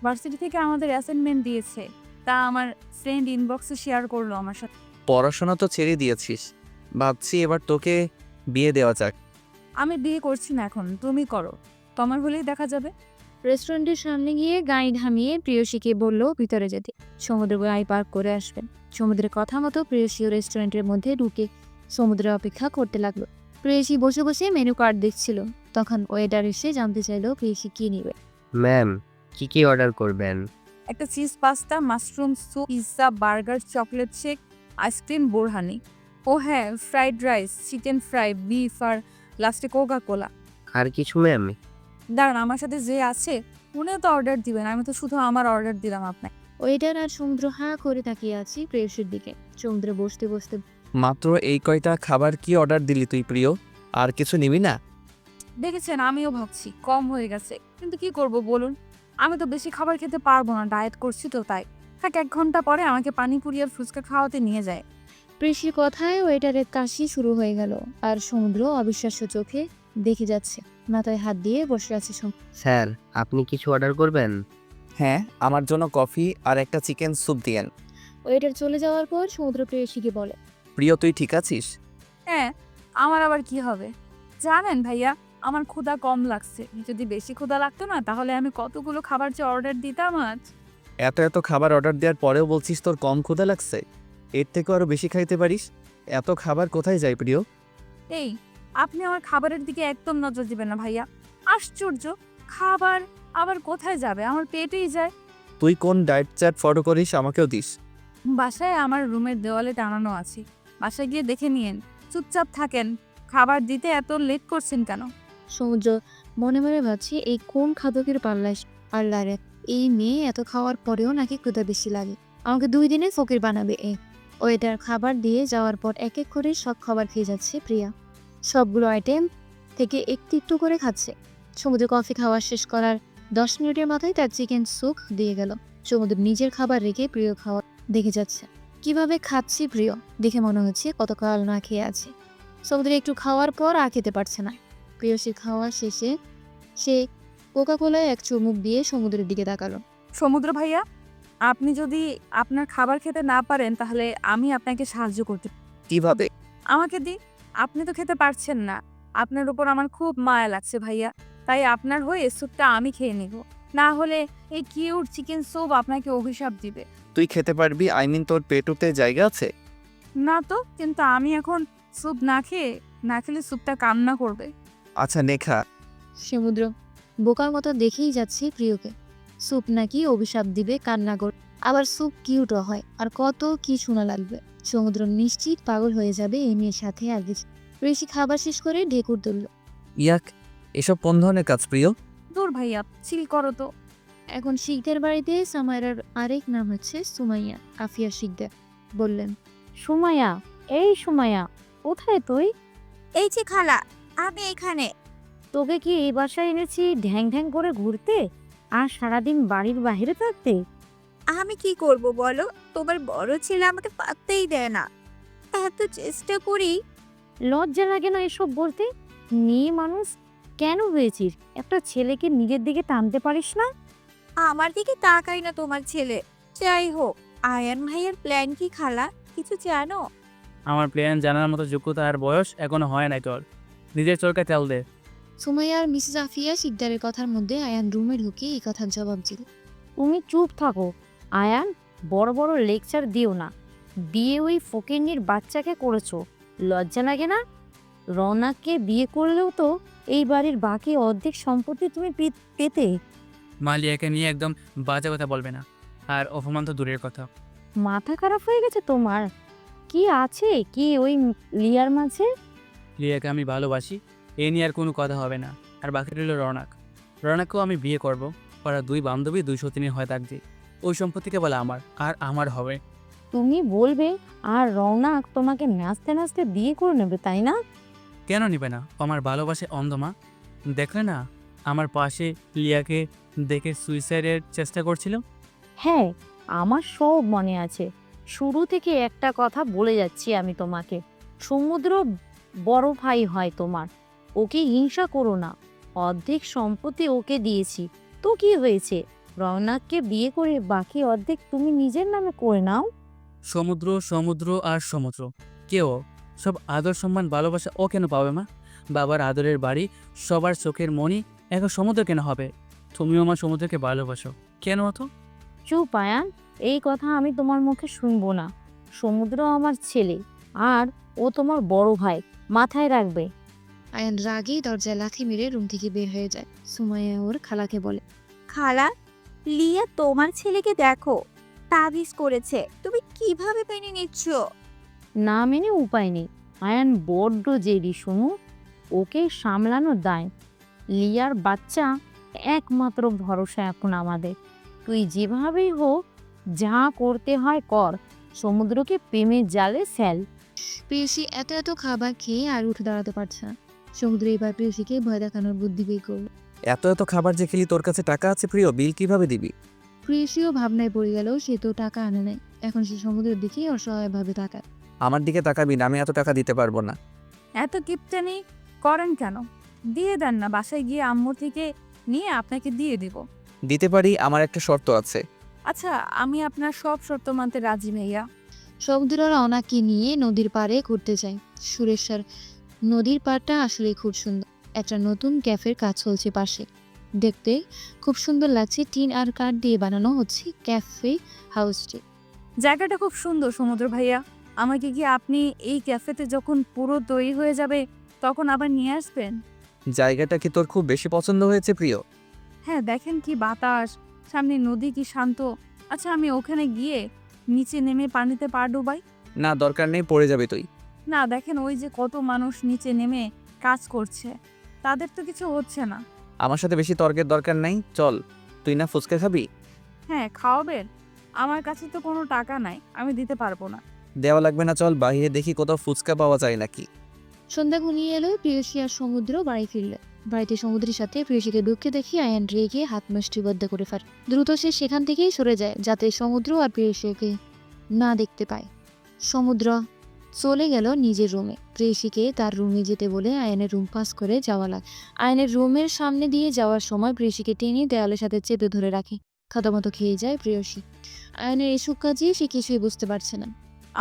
ভার্সিটি থেকে আমাদের অ্যাসাইনমেন্ট দিয়েছে, তা আমার ফ্রেন্ড ইনবক্সে শেয়ার করলো আমার সাথে। পড়াশোনা তো ছেড়ে দিয়েছিস, ভাবছি এবার তোকে বিয়ে দেওয়া যাক। আমি বিয়ে করছি না এখন, তুমি করো, তোমার হলেই দেখা যাবে। রেস্টুরেন্টের সামনে গিয়ে গাড়ি থামিয়ে প্রেয়সীকে বলল ভিতরে যেতে, সমুদ্র গাড়ি পার্ক করে আসবেন। সমুদ্রের কথা মতো প্রেয়সীও রেস্টুরেন্টের মধ্যে ঢুকে সমুদ্রের অপেক্ষা করতে লাগলো। প্রেয়সী বসে বসে মেনু কার্ড দেখছিল। তখন ওয়েটার এসে জানতে চাইলো প্রেয়সী কি নিবে। ম্যাম, কি অর্ডার করবেন? একটা cheese pasta, mushroom soup, pizza, burger, chocolate shake, ice cream, borhani. ও হ্যাঁ, fried rice, chicken fry, beef আর লাস্টে কোকা কোলা। আর কিছু ম্যাম? দাঁড়ান, আমার সাথে যে আছে উনিও তো অর্ডার দিবেন, আমি তো শুধু আমার অর্ডার দিলাম আপনাকে। ওয়েটার আর সমুদ্র হাঁ করে তাকিয়ে আছি প্রেয়সীর দিকে। সমুদ্র বসতে বসতে মাত্র এই কয়টা খাবার কি অর্ডার দিলি তুই প্রিয়? আর কিছু নিবি না? দেখেছেন, আমিও ভাবছি কম হয়ে গেছে, কিন্তু কি করব বলুন, আমি তো বেশি খাবার খেতে পারবো না, ডায়েট করছি তো তাই। থাক, 1 ঘন্টা পরে আমাকে পানিপুরি আর ফুচকা খাওয়াতে নিয়ে যায়। প্রেয়সীর কথায় ওয়েটারের কাশি শুরু হয়ে গেল আর সমুদ্র অবিশ্বাস্য চোখে দেখে যাচ্ছে। মাথায় হাত দিয়ে বসে আছে স্যার, আপনি কিছু অর্ডার করবেন? হ্যাঁ, আমার জন্য কফি আর একটা চিকেন স্যুপ দিয়েন। ওয়েটার চলে যাওয়ার পর সমুদ্র প্রেয়সীকে বলে, প্রিয়, তুই ঠিক আছিস? হ্যাঁ, আমার আবার কি হবে? জানেন ভাইয়া, আমার ক্ষুধা কম লাগছে। যদি বেশি ক্ষুধা লাগতো না তাহলে আমি কতগুলো খাবার যে অর্ডার দিতাম আজ। এত এত খাবার অর্ডার দেওয়ার পরেও বলছিস তোর কম ক্ষুধা লাগছে? এর থেকেও আরো বেশি খাইতে পারিস। এত খাবার কোথায় যায় প্রিয়? এই, আপনি আমার খাবারের দিকে একদম নজর দিবেন না ভাইয়া। আশ্চর্য, খাবার আবার কোথায় যাবে? আমার পেটেই যায়। তুই কোন ডায়েট চার্ট ফলো করিস আমাকেও দিস। বাসায় আমার রুমের দেওয়ালে টানানো আছে, বাসায় গিয়ে দেখে নিয়েন। চুপচাপ থাকেন, খাবার দিতে এত লেট করছেন কেন? সমুদ্র মনে মনে ভাবছি এই কোন খাদকের পাল্লায় পাল্লারে, এই মেয়ে এত খাওয়ার পরেও নাকি ক্ষুধা বেশি লাগে, আমাকে 2 দিনে ফকির বানাবে। ওয়েটার খাবার দিয়ে যাওয়ার পর এক এক করে সব খাবার খেয়ে যাচ্ছে প্রিয়া। সবগুলো আইটেম থেকে একটু একটু করে খাচ্ছে। সমুদ্র কফি খাওয়া শেষ করার 10 মিনিটের মাথায় তার চিকেন স্যুপ দিয়ে গেল। সমুদ্র নিজের খাবার রেখে প্রিয় খাওয়া দেখে যাচ্ছে। কিভাবে খাচ্ছি প্রিয় দেখে মনে হচ্ছে কতকাল না খেয়ে আছে। সমুদ্র একটু খাওয়ার পর আর খেতে পারছে না। প্রেয়সী খাওয়া শেষে সে কোকা কোলায় এক চুমুক দিয়ে সমুদ্রের দিকে তাকালো। সমুদ্র ভাইয়া, আপনি যদি আপনার খাবার খেতে না পারেন তাহলে আমি আপনাকে সাহায্য করতে। কিভাবে? আমাকে দিন, আপনি তো খেতে পারছেন না। আপনার উপর আমার খুব মায়া লাগছে ভাইয়া, তাই আপনার হয়ে স্যুপটা আমি খেয়ে নিব। না হলে এই কিউট চিকেন স্যুপ আপনাকে অভিশাপ দিবে। তুই খেতে পারবি? আই মিন তোর পেটুতে জায়গা আছে? না তো, কিন্তু আমি এখন স্যুপ না খেলে স্যুপটা কান্না করবে। আচ্ছা, নেখা। সমুদ্র বোকার মতো দেখেই যাচ্ছে প্রিয়কে। স্যুপ নাকি অভিশাপ দিবে, কান্না কর, আবার স্যুপ কিউটও হয়, আর কত কি শোনা লাগবে। সমুদ্র নিশ্চিত পাগল হয়ে যাবে এই মেয়ের সাথে। আগে ঋষি খাবার শেষ করে ঢেকুর তুলল। ইয়াক, এসব কোন ধরনের কাজ প্রিয়? দূর ভাইয়া, চিল করো তো। এখন শিকদার বাড়িতে সামাইরার আরেক নাম হচ্ছে সুমাইয়া। আফিয়া শিকদার বললেন, সুমাইয়া, এই সুমাইয়া, কোথায় তুই? এই যে খালা, আমি এখানে। তোকে কি এই বাসায় এনেছি ঢ্যাং ঢ্যাং করে ঘুরতে আর সারাদিন বাড়ির বাইরে থাকতে? আমি কি করব বলো, তোমার বড় ছেলে আমাকে পাত্তেই দেয় না। এত চেষ্টা করি। লজ্জা লাগে না এসব বলতে? মেয়ে মানুষ, কেন হয়েছিস? একটা ছেলেকে নিজের দিকে টানতে পারিস না? আমার দিকে তাকাই না তোমার ছেলে। যাই হোক, আয়ান ভাইয়ের প্ল্যান কি খালা, কিছু জানো? আমার প্ল্যান জানার মতো যোগ্যতা আর বয়স এখনো হয় নাই তোর। নিজের চরকায় তেল দে। সুমাইয়া আর মিসেস আফিয়া শিকদারের কথার মধ্যে আয়ান রুমে ঢুকে এই কথার জবাব দিল। তুমি চুপ থাকো আয়ান, বড় বড় লেকচার দিও না। বিয়ে ওই ফকিন্নির বাচ্চাকে করেছো, লজ্জা লাগে না? রওনাককে বিয়ে করলেও তো এই বাড়ির বাকি অর্ধেক সম্পত্তি তুমি পেতে। মা লিয়াকে নিয়ে একদম বাজে কথা বলবে না, আর অপমান তো দূরের কথা। মাথা খারাপ হয়ে গেছে তোমার? কি আছে কি ওই লিয়ার মাঝে? লিয়াকে আমি ভালোবাসি, এ নিয়ে আর কোনো কথা হবে না। আর বাকি রইল রৌনক। রৌনককেও আমি বিয়ে করব। ওরা দুই বান্ধবী 2 সতীনের হয় থাকবে। ওই সম্পত্তিকে বলে আমার, আর আমার হবে। তুমি বলবে আর রওনাক তোমাকে নাচতে নাচতে বিয়ে করে নেবে, তাই না? কেন নিবে না? ও আমার ভালোবাসে অন্ধ মা। দেখলে না আমার পাশে লিয়াকে দেখে সুইসাইডের চেষ্টা করছিল। হ্যাঁ, আমার সব মনে আছে। শুরু থেকে একটা কথা বলে যাচ্ছি আমি তোমাকে, সমুদ্র বড় ভাই হয় তোমার, ওকে হিংসা করো না। অর্ধেক সম্পত্তি ওকে দিয়েছি তো কি হয়েছে? রওনাককে বিয়ে করে বাকি অর্ধেক তুমি নিজের নামে করে নাও। সমুদ্র সমুদ্র আর সমুদ্র, কেউ সব আদর সম্মান ভালোবাসা ও কেন পাবে মা? বাবার আদরের বাড়ি, সবার চোখের মণি, এখন সমুদ্র কেন হবে? তুমিও আমার সমুদ্রকে ভালোবাসো, কেন অত? চুপ আয়ান, এই কথা আমি তোমার মুখে শুনবো না। সমুদ্র আমার ছেলে, আর ও তোমার বড় ভাই, মাথায় রাখবে। আয়ান রাগেই দরজায় লাথি মেরে রুম থেকে বের হয়ে যায়। সুমাইয়া ওর খালাকে বলে, খালা, লিয়া তোমার ছেলেকে দেখো, তাবিজ করেছে, তুমি কিভাবে মেনে নিচ্ছ? না মেনে উপায় নেই। আয়ান বড্ড জেদি শুনু, ওকে সামলানোর দায়। লিয়ার বাচ্চা একমাত্র ভরসা এখন আমাদের। তুই যেভাবেই হোক যা করতে হয় কর, সমুদ্রকে প্রেমের জালে ফেল। প্রেয়সী এত এত খাবার খেয়ে আর উঠে দাঁড়াতে পারছে না। সমুদ্র এবার প্রেয়সীকে ভয় দেখানোর বুদ্ধি বের করল। এত এত খাবার যে খেলি, তোর কাছে টাকা আছে প্রিয়, বিল কিভাবে দিবি? প্রেয়সীও ভাবনায় পড়ে গেল, সে তো টাকা আনে নাই। এখন সে সমুদ্রের দিকেই অসহায়ভাবে তাকায়। আমার দিকে তাকাবি না, আমি এত টাকা দিতে পারবো না। এত কিপটানি করেন কেন? দিয়ে দেন না, বাসায় গিয়ে আম্মু থেকে নিয়ে আপনাকে দিয়ে দিব। দিতে পারি, আমার একটা শর্ত আছে। আচ্ছা, আমি আপনার সব শর্ত মানতে রাজি ভাইয়া। সমুদ্র রওনাকে নিয়ে নদীর পাড়ে ঘুরতে যায়। সুরেশ্বর নদীর পাড়টা আসলে খুব সুন্দর। একটা নতুন ক্যাফের কাজ চলছে পাশে। দেখতে খুব সুন্দর লাগছে, টিন আর কাঠ দিয়ে বানানো হচ্ছে ক্যাফে হাউসটি। জায়গাটা খুব সুন্দর সমুদ্র ভাইয়া। আমাকে কি আপনি এই ক্যাফেতে যখন পুরো তৈরি হয়ে যাবে তখন আবার নিয়ে আসবেন? জায়গাটা কি তোর খুব বেশি পছন্দ হয়েছে প্রিয়? হ্যাঁ, দেখেন কি বাতাস, সামনে নদী কি শান্ত। আচ্ছা, আমি ওখানে গিয়ে নিচে নেমে পানিতে পা ডুবাই? না, দরকার নেই, পড়ে যাবে তুই। না, দেখেন ওই যে কত মানুষ নিচে নেমে কাজ করছে, তাদের তো কিছু হচ্ছে না। আমার সাথে বেশি তর্কের দরকার নাই, চল। তুই না ফুচকা খাবি? হ্যাঁ, খাওয়াবেন? আমার কাছে তো কোনো টাকা নাই, আমি দিতে পারবো না। দেওয়া লাগবে না, চল বাইরে দেখি কোথাও ফুচকা পাওয়া যায় নাকি। সন্ধ্যা ঘনিয়ে এলো, প্রেয়সী আর সমুদ্র বাড়ি ফিরল। বাড়িতে সমুদ্রের সাথে প্রেয়সীকে দুঃখে দেখি আয়ান রেগে হাত মুষ্টিবদ্ধ করে ফেলে। দ্রুত সে সেখান থেকেই সরে যায়, যাতে সমুদ্র আর প্রেয়সীকে না দেখতে পায়। সমুদ্র চলে গেল নিজের রুমে। প্রেয়সীকে তার রুমে যেতে বলে আয়নের রুম পাস করে যাওয়া লাগে। আয়নের রুমের সামনে দিয়ে যাওয়ার সময় প্রেয়সীকে টেনে দেওয়ালের সাথে চেপে ধরে রাখে। খাতামতো খেয়ে যায় প্রেয়সী। আয়নের এসব কাজে সে কিছুই বুঝতে পারছে না।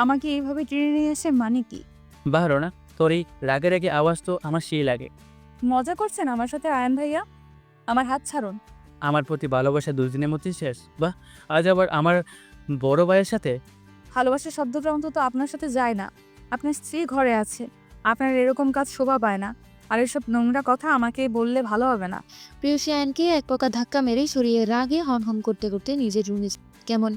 আমাকে এইভাবে টেনে নিয়ে এসে মানে কি? বাহ রোনা, তোর এই রাগের আগে আওয়াজ তো আমার সেই লাগে। মজা করছেন আমার সাথে আয়ান ভাইয়া? আমার হাত ছাড়ুন। আমার প্রতি ভালোবাসা 2 দিনের মধ্যেই শেষ? বাহ, আজ আবার আমার বড় ভাইয়ের সাথে? ভালোবাসার শব্দটা অন্তত আপনার সাথে যায় না। আপনার স্ত্রী ঘরে আছে, আপনার এরকম কাজ শোভা পায় না। আর এসব নোংরা কথা আমাকে বললে ভালো হবে না। প্রেয়সী আয়নকে এক প্রকার ধাক্কা মেরে সরিয়ে রাগে হন হন করতে করতে নিজের রুমে কেমন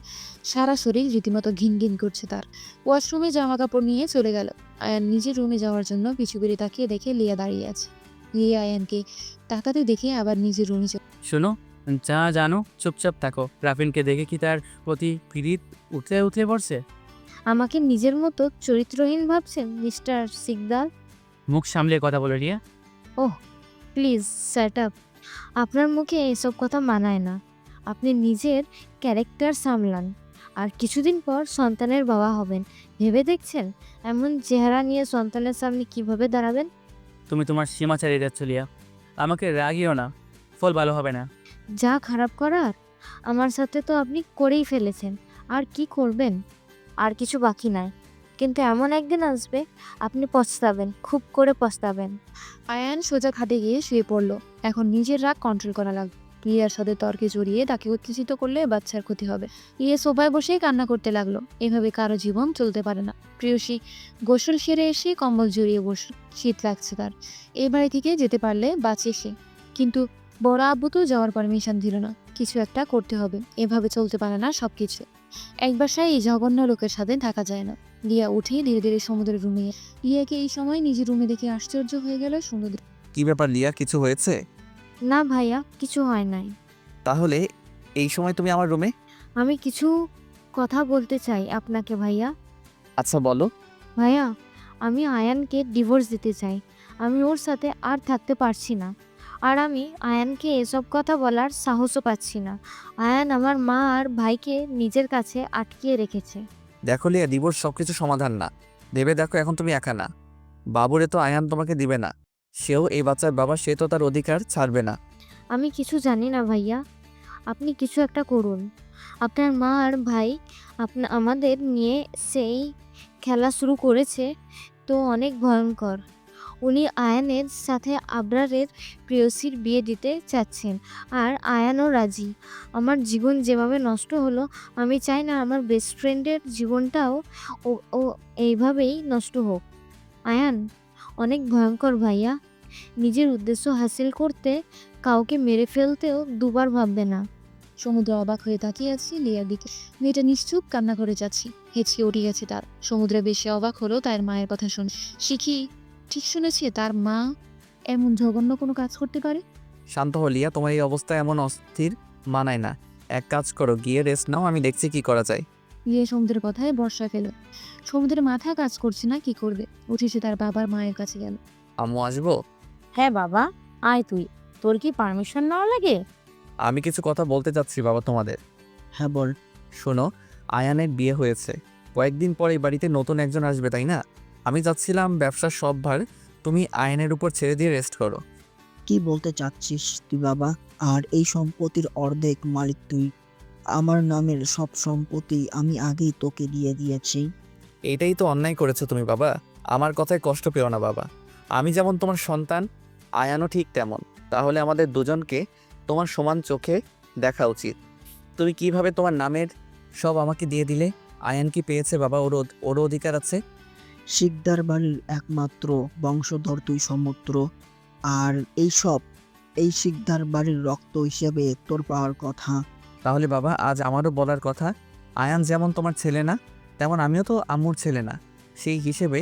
সারা শরীর রীতিমতো ঘিন ঘিন করছে তার। ওয়াশরুমে জামা কাপড় নিয়ে চলে গেল। আয়ান নিজের রুমে যাওয়ার জন্য পিছু ফিরে তাকিয়ে দেখে লিয়া দাঁড়িয়ে আছে। লিয়া আয়ানকে তাকাতে দেখে আবার নিজের রুমে শোনো, যা জানো চুপচাপ থাকো। রাফিনকে দেখে কি তার প্রতি পীড়িত উঠে উঠে পড়ছে? আমাকে নিজের মতো চরিত্রহীন ভাবছেন মিস্টার সিকদার? মুখ সামলে কথা বলে রিয়া। Please set up. আপনার মুখে এসব কথা মানায় না। আপনি নিজের ক্যারেক্টার সামলান, আর কিছুদিন পর সন্তানের বাবা হবেন। ভেবে দেখছেন এমন চেহারা নিয়ে সন্তানের সামনে কিভাবে দাঁড়াবেন? তুমি তোমার সীমা ছাড়িয়ে যাচ্ছ লিয়া। আমাকে রাগিও না, ফল ভালো হবে না। যা খারাপ করার আমার সাথে তো আপনি করেই ফেলেছেন, আর কি করবেন? আর কিছু বাকি নাই, কিন্তু এমন একদিন আসবে আপনি পস্তাবেন, খুব করে পস্তাবেন। আয়ান সোজা খাটে গিয়ে শুয়ে পড়ল। এখন নিজের রাগ কন্ট্রোল করা লাগবে। লিয়ার সাথে তর্কে জড়িয়ে তাকে উত্তেজিত করলে বাচ্চার ক্ষতি হবে। লিয়া সোফায় বসেই কান্না করতে লাগলো। এভাবে কারো জীবন চলতে পারে না। প্রেয়সী গোসল সেরে এসে কম্বল জড়িয়ে শীত লাগছে তার। এই বাড়ি থেকে যেতে পারলে বাঁচে সে, কিন্তু বড় আব্বু তো যাওয়ার পারমিশন দিল না। কিছু একটা করতে হবে, এভাবে চলতে পারে না সবকিছু। এক বাসায় এই জঘন্য লোকের সাথে থাকা যায় না। লিয়া উঠে ধীরে ধীরে সমুদ্রের রুমে। লিয়াকে এই সময় নিজের রুমে দেখে আশ্চর্য হয়ে গেল সমুদ্র। কি ব্যাপার লিয়া, কিছু হয়েছে? না ভাইয়া, কিছু হয় নাই। তাহলে এই সময় তুমি আমার রুমে? আমি কিছু কথা বলতে চাই আপনাকে ভাইয়া। আচ্ছা বলো। ভাইয়া, আমি আয়ানকে ডিভোর্স দিতে চাই। আমি ওর সাথে আর থাকতে পারছি না। আর আমি আয়ানকে এসব কথা বলার সাহসও পাচ্ছি না। আয়ান আমার মা আর ভাইকে নিজের কাছে আটকিয়ে রেখেছে। দেখো লিয়া, ডিভোর্স সবকিছু সমাধান না। ভেবে দেখো, এখন তুমি একা না। বাবুরে তো আয়ান তোমাকে দিবে না। সেও এই বাচ্চার বাবা, সে তো তার অধিকার ছাড়বে না। আমি কিছু জানি না ভাইয়া, আপনি কিছু একটা করুন। আপনার মা আর ভাই আমাদের নিয়ে সেই খেলা শুরু করেছে, তো অনেক ভয়ঙ্কর। উনি আয়ানের সাথে আবরারের প্রেয়সীর বিয়ে দিতে চাচ্ছেন, আর আয়ানও রাজি। আমার জীবন যেভাবে নষ্ট হলো, আমি চাই না আমার বেস্ট ফ্রেন্ডের জীবনটাও ও ও এইভাবেই নষ্ট হোক। আয়ান অনেক ভয়ঙ্কর ভাইয়া। নিজের উদ্দেশ্য হাসিল করতে কাউকে মেরে ফেলতেও দুবার ভাববে না। সমুদ্র অবাক হয়ে তাকিয়ে আছে লিয়ার দিকে। মেয়েটা নিশ্চুপ কান্না করে যাচ্ছে, হেঁচকে উঠে গেছে তার। সমুদ্রে বেশি অবাক হলো তার মায়ের কথা শুনে। শিখি ঠিক শুনেছে, তার মা এমন জঘন্য কোনো কাজ করতে পারে? শান্ত হও লিয়া, তোমার এই অবস্থা এমন অস্থির মানায় না। এক কাজ করো, গিয়ে রেস্ট নাও, আমি দেখছি কি করা যায়। লিয়া সমুদ্রের কথায় বর্ষা ফেল। সমুদ্রের মাথা কাজ করছে না, কি করবে। উঠে সে তার বাবার মায়ের কাছে গেল। আম্মু আসবো? হ্যাঁ বাবা, আয় তুই। তোর কি পারমিশন নেওয়া লাগে? আমি কিছু কথা বলতে চাচ্ছি বাবা তোমাদের। হ্যাঁ বল। শোনো, আয়ানের বিয়ে হয়েছে, কয়েকদিন পর এই বাড়িতে নতুন একজন আসবে, তাই না? আমি চাচ্ছিলাম ব্যবসার সব ভার তুমি আয়ানের উপর ছেড়ে দিয়ে রেস্ট করো। কি বলতে চাচ্ছিস তুই বাবা? আর এই সম্পত্তির অর্ধেক মালিক তুই। আমার নামের সব সম্পত্তি আমি আগেই তোকে দিয়ে দিয়েছি। এটাই তো অন্যায় করেছো তুমি বাবা। আমার কথায় কষ্ট পেও না বাবা। আমি যেমন তোমার সন্তান, আয়ানও ঠিক তেমন। তাহলে আমাদের দুজনকে তোমার সমান চোখে দেখা উচিত। তুমি কিভাবে তোমার নামের সব আমাকে দিয়ে দিলে? আয়ান কি পেয়েছে বাবা? ওর অধিকার আছে। শিকদার বাড়ির একমাত্র বংশধর তুই সমুদ্র। আর এই শিকদার বাড়ির রক্ত হিসেবে তোর পাওয়ার কথা। তাহলে বাবা, আজ আমারও বলার কথা, আয়ান যেমন তোমার ছেলে না, তেমন আমিও তো আম্মুর ছেলে না। সেই হিসেবে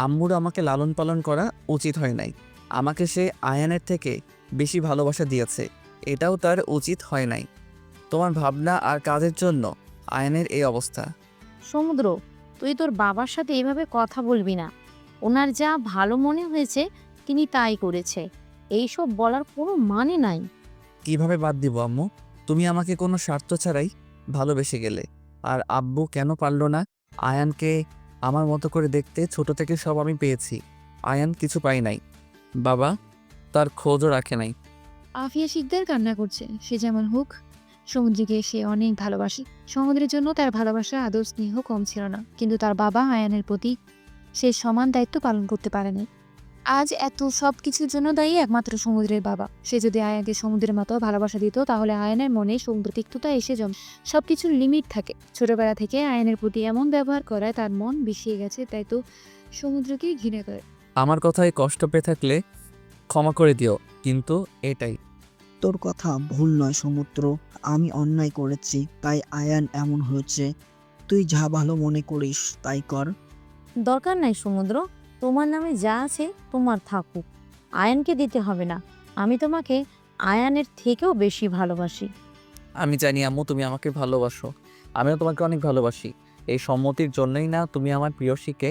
আম্মুর আমাকে লালন পালন করা উচিত হয় নাই। আমাকে সে আয়ানের থেকে বেশি ভালোবাসা দিয়েছে, এটাও তার উচিত হয় নাই। তোমার ভাবনা আর কাজের জন্য আয়ানের এই অবস্থা। সমুদ্র, তুই তোর বাবার সাথে এভাবে কথা বলবি না। ওনার যা ভালো মনে হয়েছে তিনি তাই করেছে, এইসব বলার কোনো মানে নাই। কিভাবে বাদ দিব আম্মু? তুমি আমাকে কোনো স্বার্থ ছাড়াই ভালোবেসে গেলে। আর আব্বু কেন পারলো না আয়ানকে আমার মতো করে দেখতে? ছোট থেকে সব আমি পেয়েছি, আয়ান কিছু পাই নাই। বাবা তার খোঁজও রাখে নাই। আফিয়া শিকদার কান্না করছে। সে যেমন হোক সমুদ্রকে সে অনেক ভালোবাসে। সমুদ্রের জন্য তার ভালোবাসা আদর স্নেহ কম ছিল না, কিন্তু তার বাবা আয়ানের প্রতি সে সমান দায়িত্ব পালন করতে পারেনি। আজ এত সব কিছুর জন্য দায়ী একমাত্র সমুদ্রের বাবা। সে যদি আয়ানকে সমুদ্রের মতো ভালোবাসা দিত, তাহলে আয়ানের মনে সমুদ্র তিক্ততা এসে জমে। সবকিছুর লিমিট থাকে। ছোটবেলা থেকে আয়ানের প্রতি এমন ব্যবহার করায় তার মন বিষিয়ে গেছে, তাই তো সমুদ্রকে ঘৃণা করে। আমার কথায় কষ্ট পেয়ে থাকলে ক্ষমা করে দিও, কিন্তু এটাই। তোর কথা ভুল নয় সমুদ্র। আমি অন্যায় করেছি, তাই আয়ান এমন হয়েছে। তুই যা ভালো মনে করিস তাই কর। দরকার নাই সমুদ্র, তোমার নামে যা আছে তোমার থাকুক, আয়ানকে দিতে হবে না। আমি তোমাকে আয়ানের থেকেও বেশি ভালোবাসি। আমি জানি আম্মু তুমি আমাকে ভালোবাসো, আমিও তোমাকে অনেক ভালোবাসি। এই সম্মতির জন্যই না তুমি আমার প্রিয়সীকে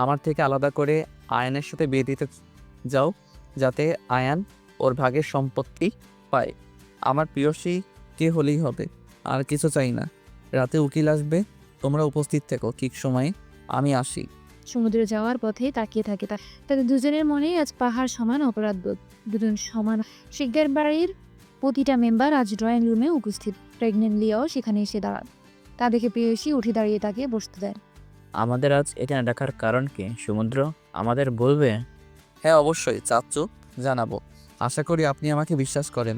আমার থেকে আলাদা করে আয়ানের সাথে বিয়ে দিতে যাও, যাতে আয়ান ওর ভাগের সম্পত্তি পায়। আমার প্রিয়সী কে হলেই হবে, আর কিছু চাই না। রাতে উকিল আসবে, তোমরা উপস্থিত থেকো ঠিক সময়ে। আমি আসি। সমুদ্রে যাওয়ার পথে তাকিয়ে থাকে তাদের দুজনের মনেই আজ পাহাড় সমান অপরাধবোধ। দুজন সমান। শিকদার বাড়ির প্রতিটা মেম্বার আজ ড্রয়িং রুমে উপস্থিত। প্রেগনেন্ট লিয়াও সেখানে এসে দাঁড়ান। তা দেখে প্রেয়সী উঠে দাঁড়িয়ে তাকে বসতে দেয়। আমাদের আজ এখানে ডাকার কারণ কি সমুদ্র? আমাদের বলবে? হ্যাঁ অবশ্যই চাচ্চু, জানাবো। আশা করি আপনি আমাকে বিশ্বাস করেন।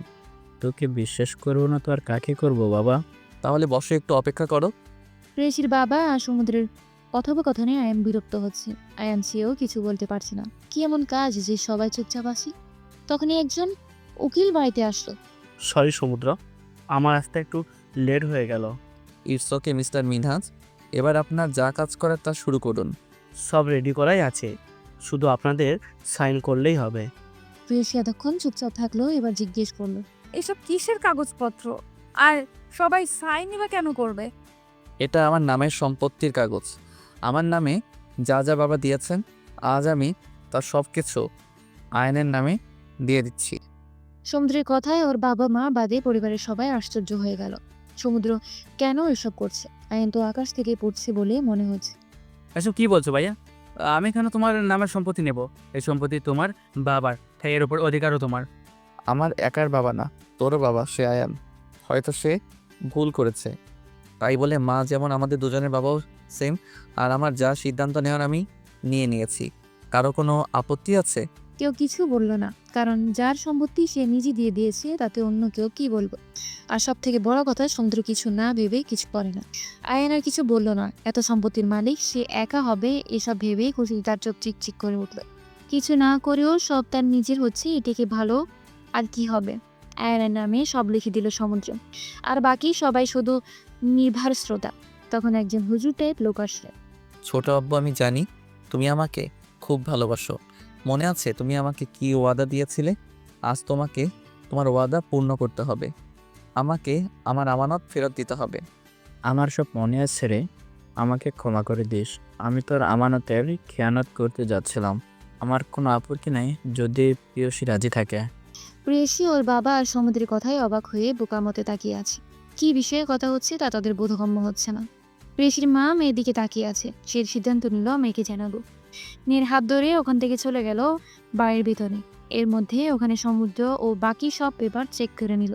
তোকে বিশ্বাস করবো না তো আর কাকে করবো বাবা? তাহলে বসে একটু অপেক্ষা করো। প্রেয়সীর বাবা আর সমুদ্রের কথোপকথনে আয়ান বিরক্ত হচ্ছে। আয়ান সেও কিছু বলতে পারছে না। কি এমন কাজ যে সবাই চুপচাপ আসি? তখনই একজন উকিল বাড়িতে আসলো। সরি সমুদ্র, আমার আসতে একটু লেট হয়ে গেল। ইটস ওকে মিস্টার মিনহাজ, এবার আপনার যা কাজ করার তা শুরু করুন। সব রেডি করাই আছে, শুধু আপনাদের সাইন করলেই হবে। প্রেয়সী এতক্ষণ চুপচাপ থাকলো, এবার জিজ্ঞেস করলো। এসব কিসের কাগজপত্র? আর সবাই সাইনই বা কেন করবে? এটা আমার নামের সম্পত্তির কাগজ। আমার নামে যা যা বাবা দিয়েছেন, আজ আমি তার সব কিছু আয়নের নামে দিয়ে দিচ্ছি। সমুদ্রের কথায় ওর বাবা মা বাদে পরিবারের সবাই আশ্চর্য হয়ে গেল। সমুদ্র কেন এসব করছে? আয়ন তো আকাশ থেকে পড়ছে বলে মনে হচ্ছে। এসব কি বলছো ভাইয়া? আমি কেন তোমার নামের সম্পত্তি নেব? এই সম্পত্তি তোমার বাবার, তাই এর উপর অধিকারও তোমার। আমার একার বাবা না, তোরও বাবা, সে আয়ান। হয়তো সে ভুল করেছে, তাই বলে মা যেমন আমাদের দুজনের বাবাও সেম। আর আমার যা সিদ্ধান্ত নেওয়ার আমি নিয়ে নিয়েছি। কারো কোনো আপত্তি আছে? কেউ কিছু বলল না, কারণ যার সম্পত্তি সে নিজে দিয়ে দিয়েছে, তাতে অন্য কেউ কি বলবো। আর সব থেকে বড় কথা, সমুদ্র কিছু না ভেবে কিছু করে না। আয়ন আর কিছু বলল না। এত সম্পত্তির মালিক সে একা হবে, এসব ভেবেই খুশি তার চোখ চিকচিক করে উঠল। কিছু না করেও সব তার নিজের হচ্ছে, এটাকে ভালো আর কি হবে। আয়নের নামে সব লিখে দিল সমুদ্র, আর বাকি সবাই শুধু নির্ভার শ্রোতা। তখন একজন হুজুর টাইপ লোক আসলেন। ছোট আব্বু, আমি জানি তুমি আমাকে খুব ভালোবাসো। মনে আছে তুমি আমাকে কি ওয়াদা দিয়েছিলে? আজ তোমাকে তোমার ওয়াদা পূর্ণ করতে হবে। আমাকে আমার আমানত ফেরত দিতে হবে। আমার সব মনে আছে রে, আমাকে ক্ষমা করে দিস। আমি তোর আমানতের খেয়ানত করতে যাচ্ছিলাম। আমার কোনো আপত্তি নাই যদি প্রিয়সী রাজি থাকে। প্রেয়সী ওর বাবা আর সমুদ্রের কথায় অবাক হয়ে বোকার মতো তাকিয়ে আছে। কি বিষয়ে কথা হচ্ছে তা তাদের বোধগম্য হচ্ছে না। প্রেয়সীর মা মেয়ের দিকে তাকিয়ে আছে। সে সিদ্ধান্ত নিল মেয়েকে জানাবো। মেয়ের হাত ধরে ওখান থেকে চলে গেল বাড়ির ভিতরে। এর মধ্যে ওখানে সমুদ্র ও বাকি সব পেপার চেক করে নিল।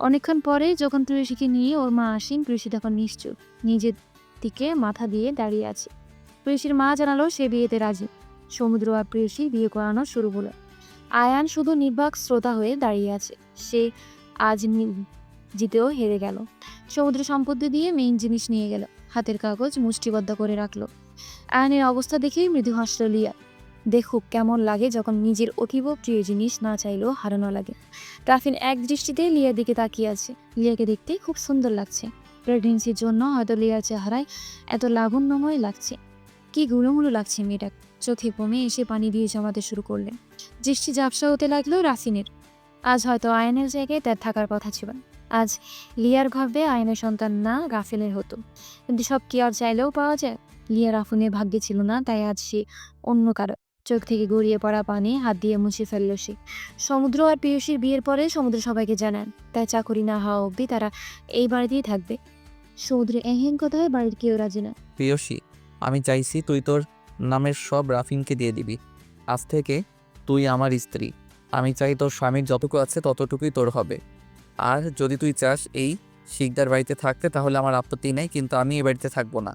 অনেকক্ষণ পরে যখন প্রেয়সীকে নিয়ে ওর মা আসেন, প্রেয়সী তখন নিশ্চুপ নিজের দিকে মাথা দিয়ে দাঁড়িয়ে আছে। প্রেয়সীর মা জানালো সে বিয়েতে রাজি। সমুদ্র আর প্রেয়সী বিয়ে করানো শুরু হলো। আয়ান শুধু নির্বাক শ্রোতা হয়ে দাঁড়িয়ে আছে। সে আজ জিতেও হেরে গেল। সমুদ্র সম্পত্তি দিয়ে মেইন জিনিস নিয়ে গেল, হাতের কাগজ মুষ্টিবদ্ধ করে রাখলো। আয়ানের অবস্থা দেখেই মৃদু হাসল লিয়া। দেখুক কেমন লাগে যখন নিজের অতীব প্রিয় জিনিস না চাইলেও হারানো লাগে। রাফিন এক দৃষ্টিতে লিয়ার দিকে তাকিয়ে আছে। লিয়াকে দেখতে খুব সুন্দর লাগছে। প্রেগনেন্সির জন্য হয়তো লিয়ার চেহারায় এত লাবণ্যময় লাগছে। কি গুলোমুলো লাগছে মেয়েটা। চোখে কমে এসে পানি দিয়ে জমাতে শুরু করলেন। দৃষ্টি ঝাপসা হতে লাগলো রাফিনের। আজ হয়তো আয়নের জায়গায় তার থাকার কথা ছিল। আজ লিয়ার ভাববে আয়নের সন্তান না রাফেলের হতো। কিন্তু সব কি আর চাইলেও পাওয়া যায়? লিয়া রাফুনের ভাগ্যে ছিল না, তাই আজ সে অন্য কারো। চোখ থেকে গড়িয়ে পড়া পানি হাত দিয়ে মুছে ফেলল সে। সমুদ্র আর প্রেয়সীর বিয়ের পরে সমুদ্র সবাইকে জানান তাই চাকরি না হওয়া অবধি তারা এই বাড়িতেই থাকবে। সমুদ্রের এহেন কথায় বাড়ির কেউ রাজি না। প্রিয়সী, আমি চাইছি তুই তোর নামের সব রাফিনকে দিয়ে দিবি। আজ থেকে তুই আমার স্ত্রী। আমি চাই তোর স্বামীর যতটুকু আছে ততটুকুই তোর হবে। আর যদি তুই চাস এই শিকদার বাড়িতে থাকতে, তাহলে আমার আপত্তি নেই, কিন্তু আমি এই বাড়িতে থাকবো না।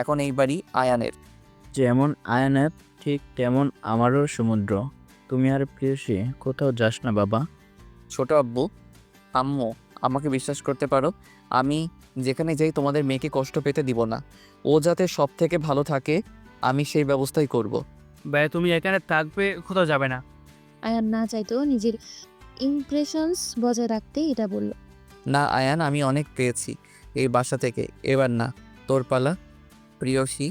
এখন এই বাড়ি আয়ানের। যেমন আয়নের ঠিক তেমন আমারও সমুদ্র। তুমি আর প্রিয়সী কোথাও যাস না বাবা। ছোট আব্বু, আম্মু, আমাকে বিশ্বাস করতে পারো। আমি যেখানে যাই তোমাদের মেয়েকে কষ্ট পেতে দিব না। ও যাতে সব থেকে ভালো থাকে আমি সেই ব্যবস্থাই করব। ভাই তুমি এখানে থাকবে, কোথাও যাবে না। আয়ান না চাইতেও নিজের ইমপ্রেশনস বজায় রাখতে এটা বলল। না আয়ান, আমি অনেক পেয়েছি এই বাসা থেকে, এবার না, তোর পালা। প্রিয়সী,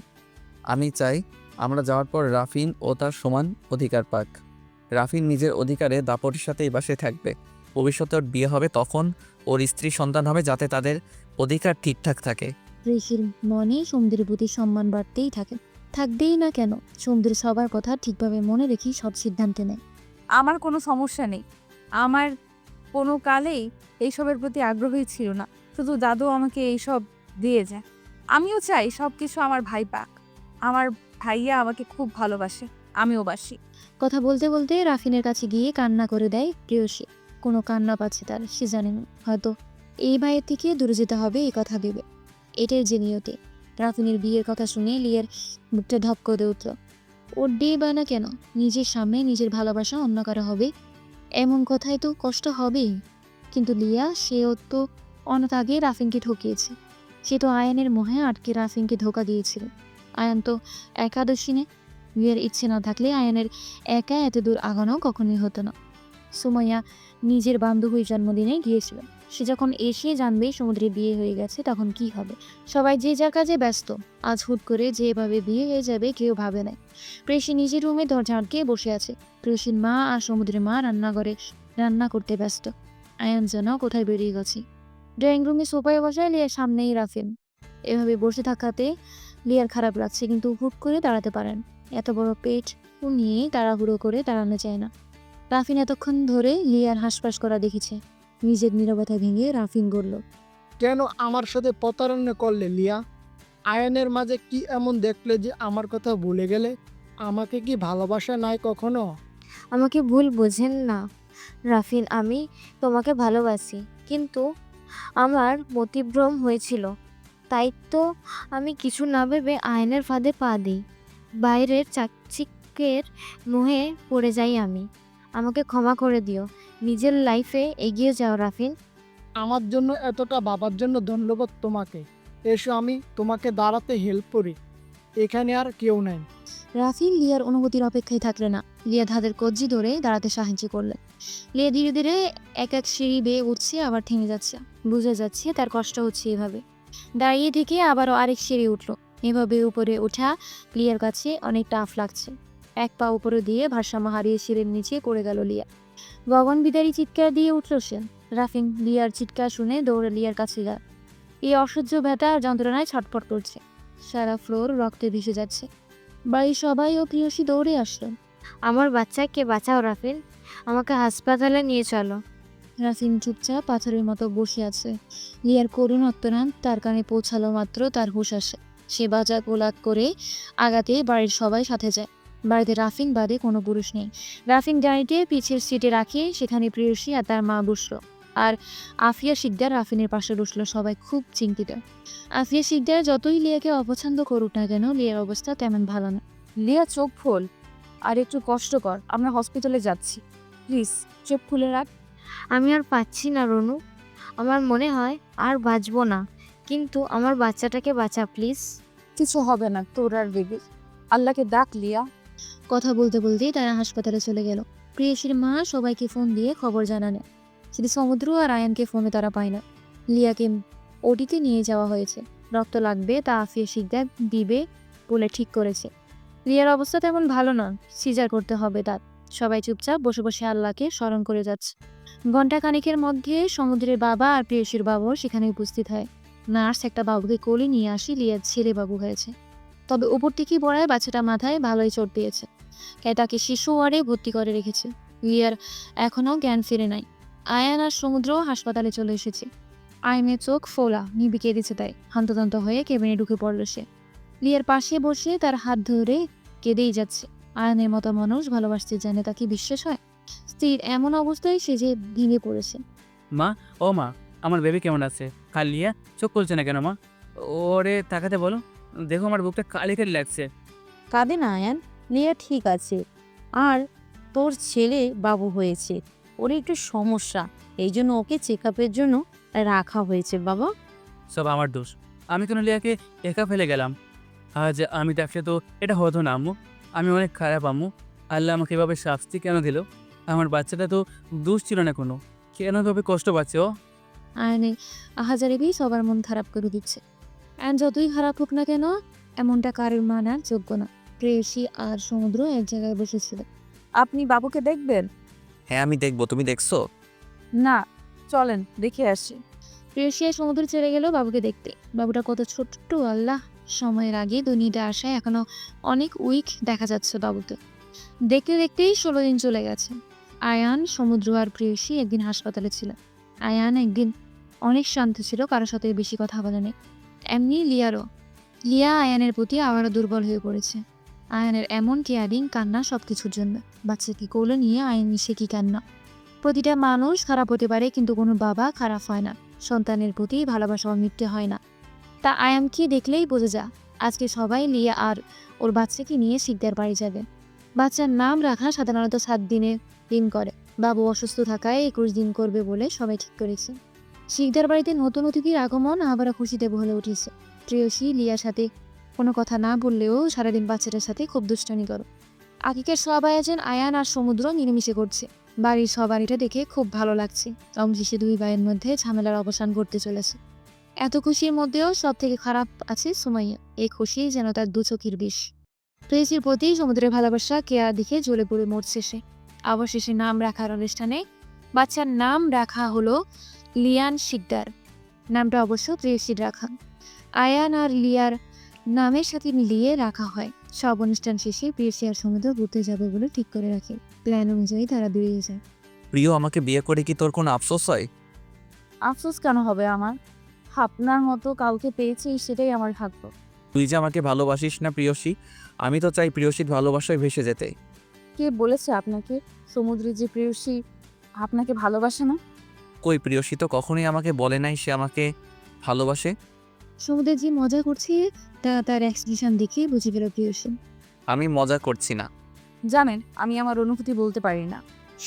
আমি চাই আমরা যাওয়ার পর রাফিন ও তার সমান অধিকার পাক। রাফিন নিজের অধিকারে দাপটের সাথে এই বাসায় থাকবে। ভবিষ্যতে ওর বিয়ে হবে, তখন ওর স্ত্রী সন্তান হবে, যাতে তাদের অধিকার ঠিকঠাক থাকে। ঋষির মনে সমুদ্রের প্রতি সম্মান বাড়তেই থাকে। থাকবেই না কেন, সমুদ্র সবার কথা ঠিকভাবে মনে রেখেই সব সিদ্ধান্ত নেয়। আমার কোনো সমস্যা নেই। আমার কোনো কালেই এইসবের প্রতি আগ্রহী ছিল না। শুধু দাদু আমাকে এইসব দিয়ে যায়। আমিও চাই সব কিছু আমার ভাই পাক। আমার ভাইয়া আমাকে খুব ভালোবাসে, আমিও বাসি। কথা বলতে বলতে রাফিনের কাছে গিয়ে কান্না করে দেয় প্রেয়সী। কোনো কান্না পাচ্ছে তার, সে জানে না। হয়তো এই ভাইয়ের থেকে দূরে যেতে হবে এই কথা ভেবে। এটার যে নিয়তি। রাফিনের বিয়ের কথা শুনে লিয়ার মুখটা ধপ করে উঠল। ওর ডে বা না কেন, নিজের সামনে নিজের ভালোবাসা অন্য কারো হবে এমন কথায় তো কষ্ট হবেই। কিন্তু লিয়া সেও তো অনেক আগে রাফিনকে ঠকিয়েছে। সে তো আয়ানের মোহে আটকে রাফিনকে ধোকা দিয়েছিল। আয়ান তো একাদশিনে বিয়ের ইচ্ছে না থাকলে আয়ানের একা এত দূর আগানো কখনোই হতো না। সুমাইয়া নিজের বান্ধবীর জন্মদিনে গিয়েছিল। সে যখন এসে জানবে সমুদ্রে বিয়ে হয়ে গেছে তখন কি হবে। সবাই যে যার কাজে ব্যস্ত। আজ হুট করে যে এভাবে বিয়ে হয়ে যাবে কেউ ভাবে নাই। প্রেয়সী নিজের রুমে দরজা আটকে বসে আছে। প্রেয়সীর মা আর সমুদ্রের মা রান্নাঘরে রান্না করতে ব্যস্ত। আয়ান যেন কোথায় বেরিয়ে গেছে। ড্রয়িং রুমে সোফায় বসায় লিয়ার সামনেই রাফিন। এভাবে বসে থাকাতে লিয়ার খারাপ লাগছে, কিন্তু হুট করে দাঁড়াতে পারেন। এত বড় পেট নিয়ে তাড়াহুড়ো করে দাঁড়ানো যায় না। রাফিন এতক্ষণ ধরে লিয়ার হাসপাস করা দেখেছে। নিজের নীরবতা ভেঙে রাফিন বলল, কেন আমার সাথে প্রতারণা করলে লিয়া? আয়নের মাঝে কি এমন দেখলে যে আমার কথা ভুলে গেলে? আমাকে কি ভালোবাসা নাই কখনো? আমাকে ভুল বোঝেন না রাফিন, আমি তোমাকে ভালোবাসি, কিন্তু আমার মতিভ্রম হয়েছিল। তাই তো আমি কিছু না ভেবে আয়নের ফাঁদে পা দিই। বাইরের চাকচিক্যের মোহে পড়ে যাই আমি। আমাকে ক্ষমা করে দিও। নিজের লাইফে এগিয়ে যাও রাফিন। আমার জন্য এতটা ভাবার জন্য ধন্যবাদ তোমাকে। এসো আমি তোমাকে দাঁড়াতে হেল্প করি। এখানে আর কেউ নেই। রাফিন লিয়ার অনুভূতির অপেক্ষায় থাকলে না। লিয়া ধাদের কজ্জি ধরে দাঁড়াতে সাহায্য করলেন। লিয়া ধীরে ধীরে এক এক সিঁড়ি বেয়ে উঠছে, আবার থেমে যাচ্ছে। বুঝে যাচ্ছে তার কষ্ট হচ্ছে। এভাবে দাঁড়িয়ে থেকে আবারও আরেক সিঁড়ি উঠলো। এভাবে উপরে ওঠা লিয়ার কাছে অনেক টাফ লাগছে। এক পা উপরে দিয়ে ভারসাম্য হারিয়ে সিঁড়ির নিচে পড়ে গেল লিয়া। গগন বিদারী চিৎকার দিয়ে উঠল সে। রাফিন লিয়ার চিৎকার শুনে দৌড়ে লিয়ার কাছে যায়। এই অসহ্য ব্যথা আর যন্ত্রণায় ছটফট করছে। সারা ফ্লোর রক্তে ভেসে যাচ্ছে। বাড়ির সবাই ও প্রিয়সী দৌড়ে আসলেন। আমার বাচ্চাকে বাঁচাও রাফিন, আমাকে হাসপাতালে নিয়ে চলো। রাফিন চুপচাপ পাথরের মতো বসে আছে। লিয়ার করুণ আর্তনাদ তার কানে পৌঁছালো মাত্র তার হুঁশ আসে। সে বাজা গোলাত করে আগাতে বাড়ির সবাই সাথে যায়। বাড়িতে রাফিন বাদে কোনো পুরুষ নেই। রাফিন গাড়িতে পিছের সিটে রাখে, সেখানে প্রিয়সী আর তার মা বসলো। আর আফিয়া শিকদার রাফিনের পাশে বসলো। সবাই খুব চিন্তিত। আফিয়া শিকদার যতই লিয়াকে অপছন্দ করুক না কেন, লিয়ার অবস্থা তেমন ভালো না। লিয়া চোখ খোল, আর একটু কষ্ট কর, আমরা হসপিটালে যাচ্ছি। প্লিজ চোখ খুলে রাখ। আমি আর পাচ্ছি না রনু, আমার মনে হয় আর বাঁচবো না, কিন্তু আমার বাচ্চাটাকে বাঁচা প্লিজ। কিছু হবে না তোর আর বেবির, আল্লাহকে ডাক লিয়া। কথা বলতে বলতেই তারা হাসপাতালে চলে গেল। প্রিয়সীর মা সবাইকে ফোন দিয়ে খবর জানানে। শুধু সমুদ্র আর আয়ানকে ফোনে তারা পায় না। লিয়াকে ওটিতে নিয়ে যাওয়া হয়েছে। রক্ত লাগবে তা আফিয়া শিকদার দিবে বলে ঠিক করেছে। লিয়ার অবস্থা তেমন ভালো না, সিজার করতে হবে তার। সবাই চুপচাপ বসে বসে আল্লাহকে স্মরণ করে যাচ্ছে। ঘণ্টা খানিকের মধ্যে সমুদ্রের বাবা আর প্রিয়সীর বাবাও সেখানে উপস্থিত হয়। নার্স একটা বাবুকে কোলে নিয়ে আসি, লিয়ার ছেলে বাবু হয়েছে। তবে উপর থেকে পড়ায় বাচ্চাটা মাথায় ভালোই চোট পেয়েছে। তাকে শিশু ওয়ার্ডে ভর্তি করে রেখেছে। লিয়ার এখনও জ্ঞান ফিরে নাই। আয়ান আর সমুদ্র হাসপাতালে চলে এসেছে। আয়নের চোখ ফোলা, নিবি কেঁদেছে তাই। হন্তদন্ত হয়ে কেবিনে ঢুকে পড়ল সে। লিয়ার পাশে বসে তার হাত ধরে কেঁদেই যাচ্ছে। আয়নের মতো মানুষ ভালোবাসতে জানে, তা কি বিশ্বাস হয়? স্ত্রীর এমন অবস্থায় সে যে ভেঙে পড়েছে। মা, ও মা, আমার বেবি কেমন আছে? লিয়া চোখ খুলছে না কেন মা? ওরে তাকাতে বলো, দেখো আমার বুকটা কালি কালি লাগছে। কাঁদে না আয়ান, লিয়া ঠিক আছে। আর তোর ছেলে বাবু হয়েছে, ওর একটু সমস্যা, এই জন্য ওকে চেক আপের জন্য রাখা হয়েছে বাবা। সব আমার দোষ। আমি কেন লিয়াকে একা ফেলে গেলাম? আজ আমি ডাকলে তো এটা হতো না আম্মু। আমি অনেক খারাপ আম্মু। আল্লাহ আমাকে এভাবে শাস্তি কেন দিল? আমার বাচ্চাটা তো দোষ ছিল না কোনো, কেন এভাবে কষ্ট পাচ্ছে ও? আয়নে আহাজারিবি সবার মন খারাপ করে দিচ্ছে। আয়ন যতই খারাপ হোক না কেন, এমনটা কারোর মানার যোগ্য না। প্রেয়সী আর সমুদ্র এক জায়গায় বসেছিল। আপনি বাবুকে দেখবেন? হ্যাঁ আমি দেখবো, তুমি দেখছো? না, চলেন দেখে আসি। প্রেয়সী আর সমুদ্র চলে গেল বাবুকে দেখতে। বাবুটা কত ছোট্ট আল্লাহ! সময়ের আগে দুনিয়াটা আসায় এখনো অনেক উইক দেখা যাচ্ছে বাবুকে। দেখতে দেখতেই 16 দিন চলে গেছে। আয়ান, সমুদ্র আর প্রেয়সী একদিন হাসপাতালে ছিল। আয়ান একদিন অনেক শান্ত ছিল, কারোর সাথে বেশি কথা বলেনি। এমনি লিয়ারও। লিয়া আয়ানের প্রতি আবারও দুর্বল হয়ে পড়েছে। আয়ানের এমন কেয়ারিং, কান্না সবকিছুর জন্য। বাচ্চাকে কোলে নিয়ে আয়ান সে কি কান্না। প্রতিটা মানুষ খারাপ হতে পারে, কিন্তু কোনো বাবা খারাপ হয় না। সন্তানের প্রতি ভালোবাসা অমৃত্যু হয় না। তা আয়ানকে দেখলেই বোঝা যা। আজকে সবাই লিয়া আর ওর বাচ্চাকে নিয়ে শিকদার বাড়ি যাবে। বাচ্চার নাম রাখা সাধারণত 7 দিনের দিন করে। বাবু অসুস্থ থাকায় 21 দিন করবে বলে সবাই ঠিক করেছে। শিকদার বাড়িতে নতুন অতিথির আগমন আবারও খুশিতে ভরে উঠেছে। প্রেয়সী লিয়ার সাথে কোনো কথা না বললেও সারাদিন বাচ্চাটার সাথে খুব দুষ্টানি করো। আকিকের সব আয়োজন আয়ান আর সমুদ্র মিলেমিশে করছে। বাড়ির সবার এটা দেখে খুব ভালো লাগছে। অবশেষে দুই ভাইয়ের মধ্যে ঝামেলার অবসান ঘটতে চলেছে। এত খুশির মধ্যেও সব থেকে খারাপ আছে সুমাইয়া। এই খুশি যেন তার দু চোখের বিষ। প্রেয়সীর প্রতি সমুদ্রের ভালোবাসা কেয়া দেখে জ্বলে পড়ে মরছে সে। অবশেষে নাম রাখার অনুষ্ঠানে বাচ্চার নাম রাখা হলো লিয়ান শিকদার। নামটা অবশ্য প্রেয়সীর রাখা। আয়ান আর লিয়ার নামের সাথে মিলিয়ে রাখা হয়। সব অনুষ্ঠান শেষে প্রেয়সী আর সমুদ্র ঘুরতে যাবে বলে ঠিক করে রাখে। প্ল্যান অনুযায়ী তারা বেরিয়ে যায়। প্রিয়, আমাকে বিয়ে করে কি তোর কোনো আফসোস হয়? আফসোস কেন হবে আমার? আপনার মতো কাউকে পেয়েছি, সেটাই আমার ভাগ্য। তুই যে আমাকে ভালোবাসিস না প্রিয়সী, আমি তো চাই প্রিয়সীর ভালোবাসায় ভেসে যেতে। কে বলেছে আপনাকে সমুদ্রের যে প্রেয়সী আপনাকে ভালোবাসে না? কই, প্রিয়সী তো কখনোই আমাকে বলে নাই সে আমাকে ভালোবাসে। সমুদ্রের যে মজা করছে তা তার এক্সপ্রেশন দেখে বুঝে গেল প্রেয়সী। আমি মজা করছি না। জানেন, আমি আমার অনুভূতি বলতে পারি না,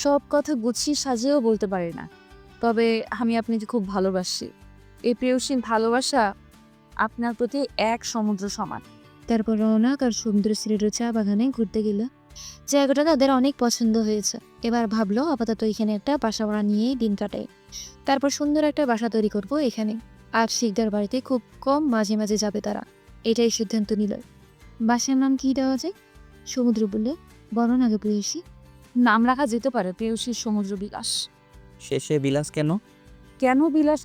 সব কথা গুছিয়ে সাজিয়েও বলতে পারি না। তবে আমি আপনাকে খুব ভালোবাসি। এই প্রেয়সীর ভালোবাসা আপনার প্রতি এক সমুদ্র সমান। তারপর রৌনক আর সমুদ্র সিলেটের চা বাগানে ঘুরতে গেল। জায়গাটা তাদের অনেক পছন্দ হয়েছে। এবার ভাবলো আপাতত এখানে একটা বাসা ভাড়া নিয়েই দিন কাটায়। তারপর সুন্দর একটা বাসা তৈরি করব এখানে। আর শিকদার বাড়িতে খুব কম মাঝে মাঝে যাবে তারা, এটাই সিদ্ধান্ত নিল। বাসার নাম কি দেওয়া যায়? সমুদ্র বললে, বলো না আগে প্রেয়সী। নাম রাখা যেতে পারে প্রেয়সীর সমুদ্র বিলাস। শেষে বিলাস কেন? কেন বিলাস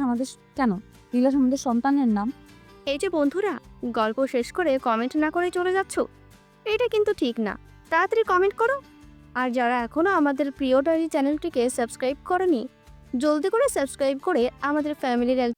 আমাদের সন্তানের নাম। এই যে বন্ধুরা, গল্প শেষ করে কমেন্ট না করে চলে যাচ্ছ, এটা কিন্তু ঠিক না। তাড়াতাড়ি কমেন্ট করো। আর যারা এখনও আমাদের প্রিয় ডায়েরি চ্যানেলটিকে সাবস্ক্রাইব করেনি, জলদি করে সাবস্ক্রাইব করে আমাদের ফ্যামিলির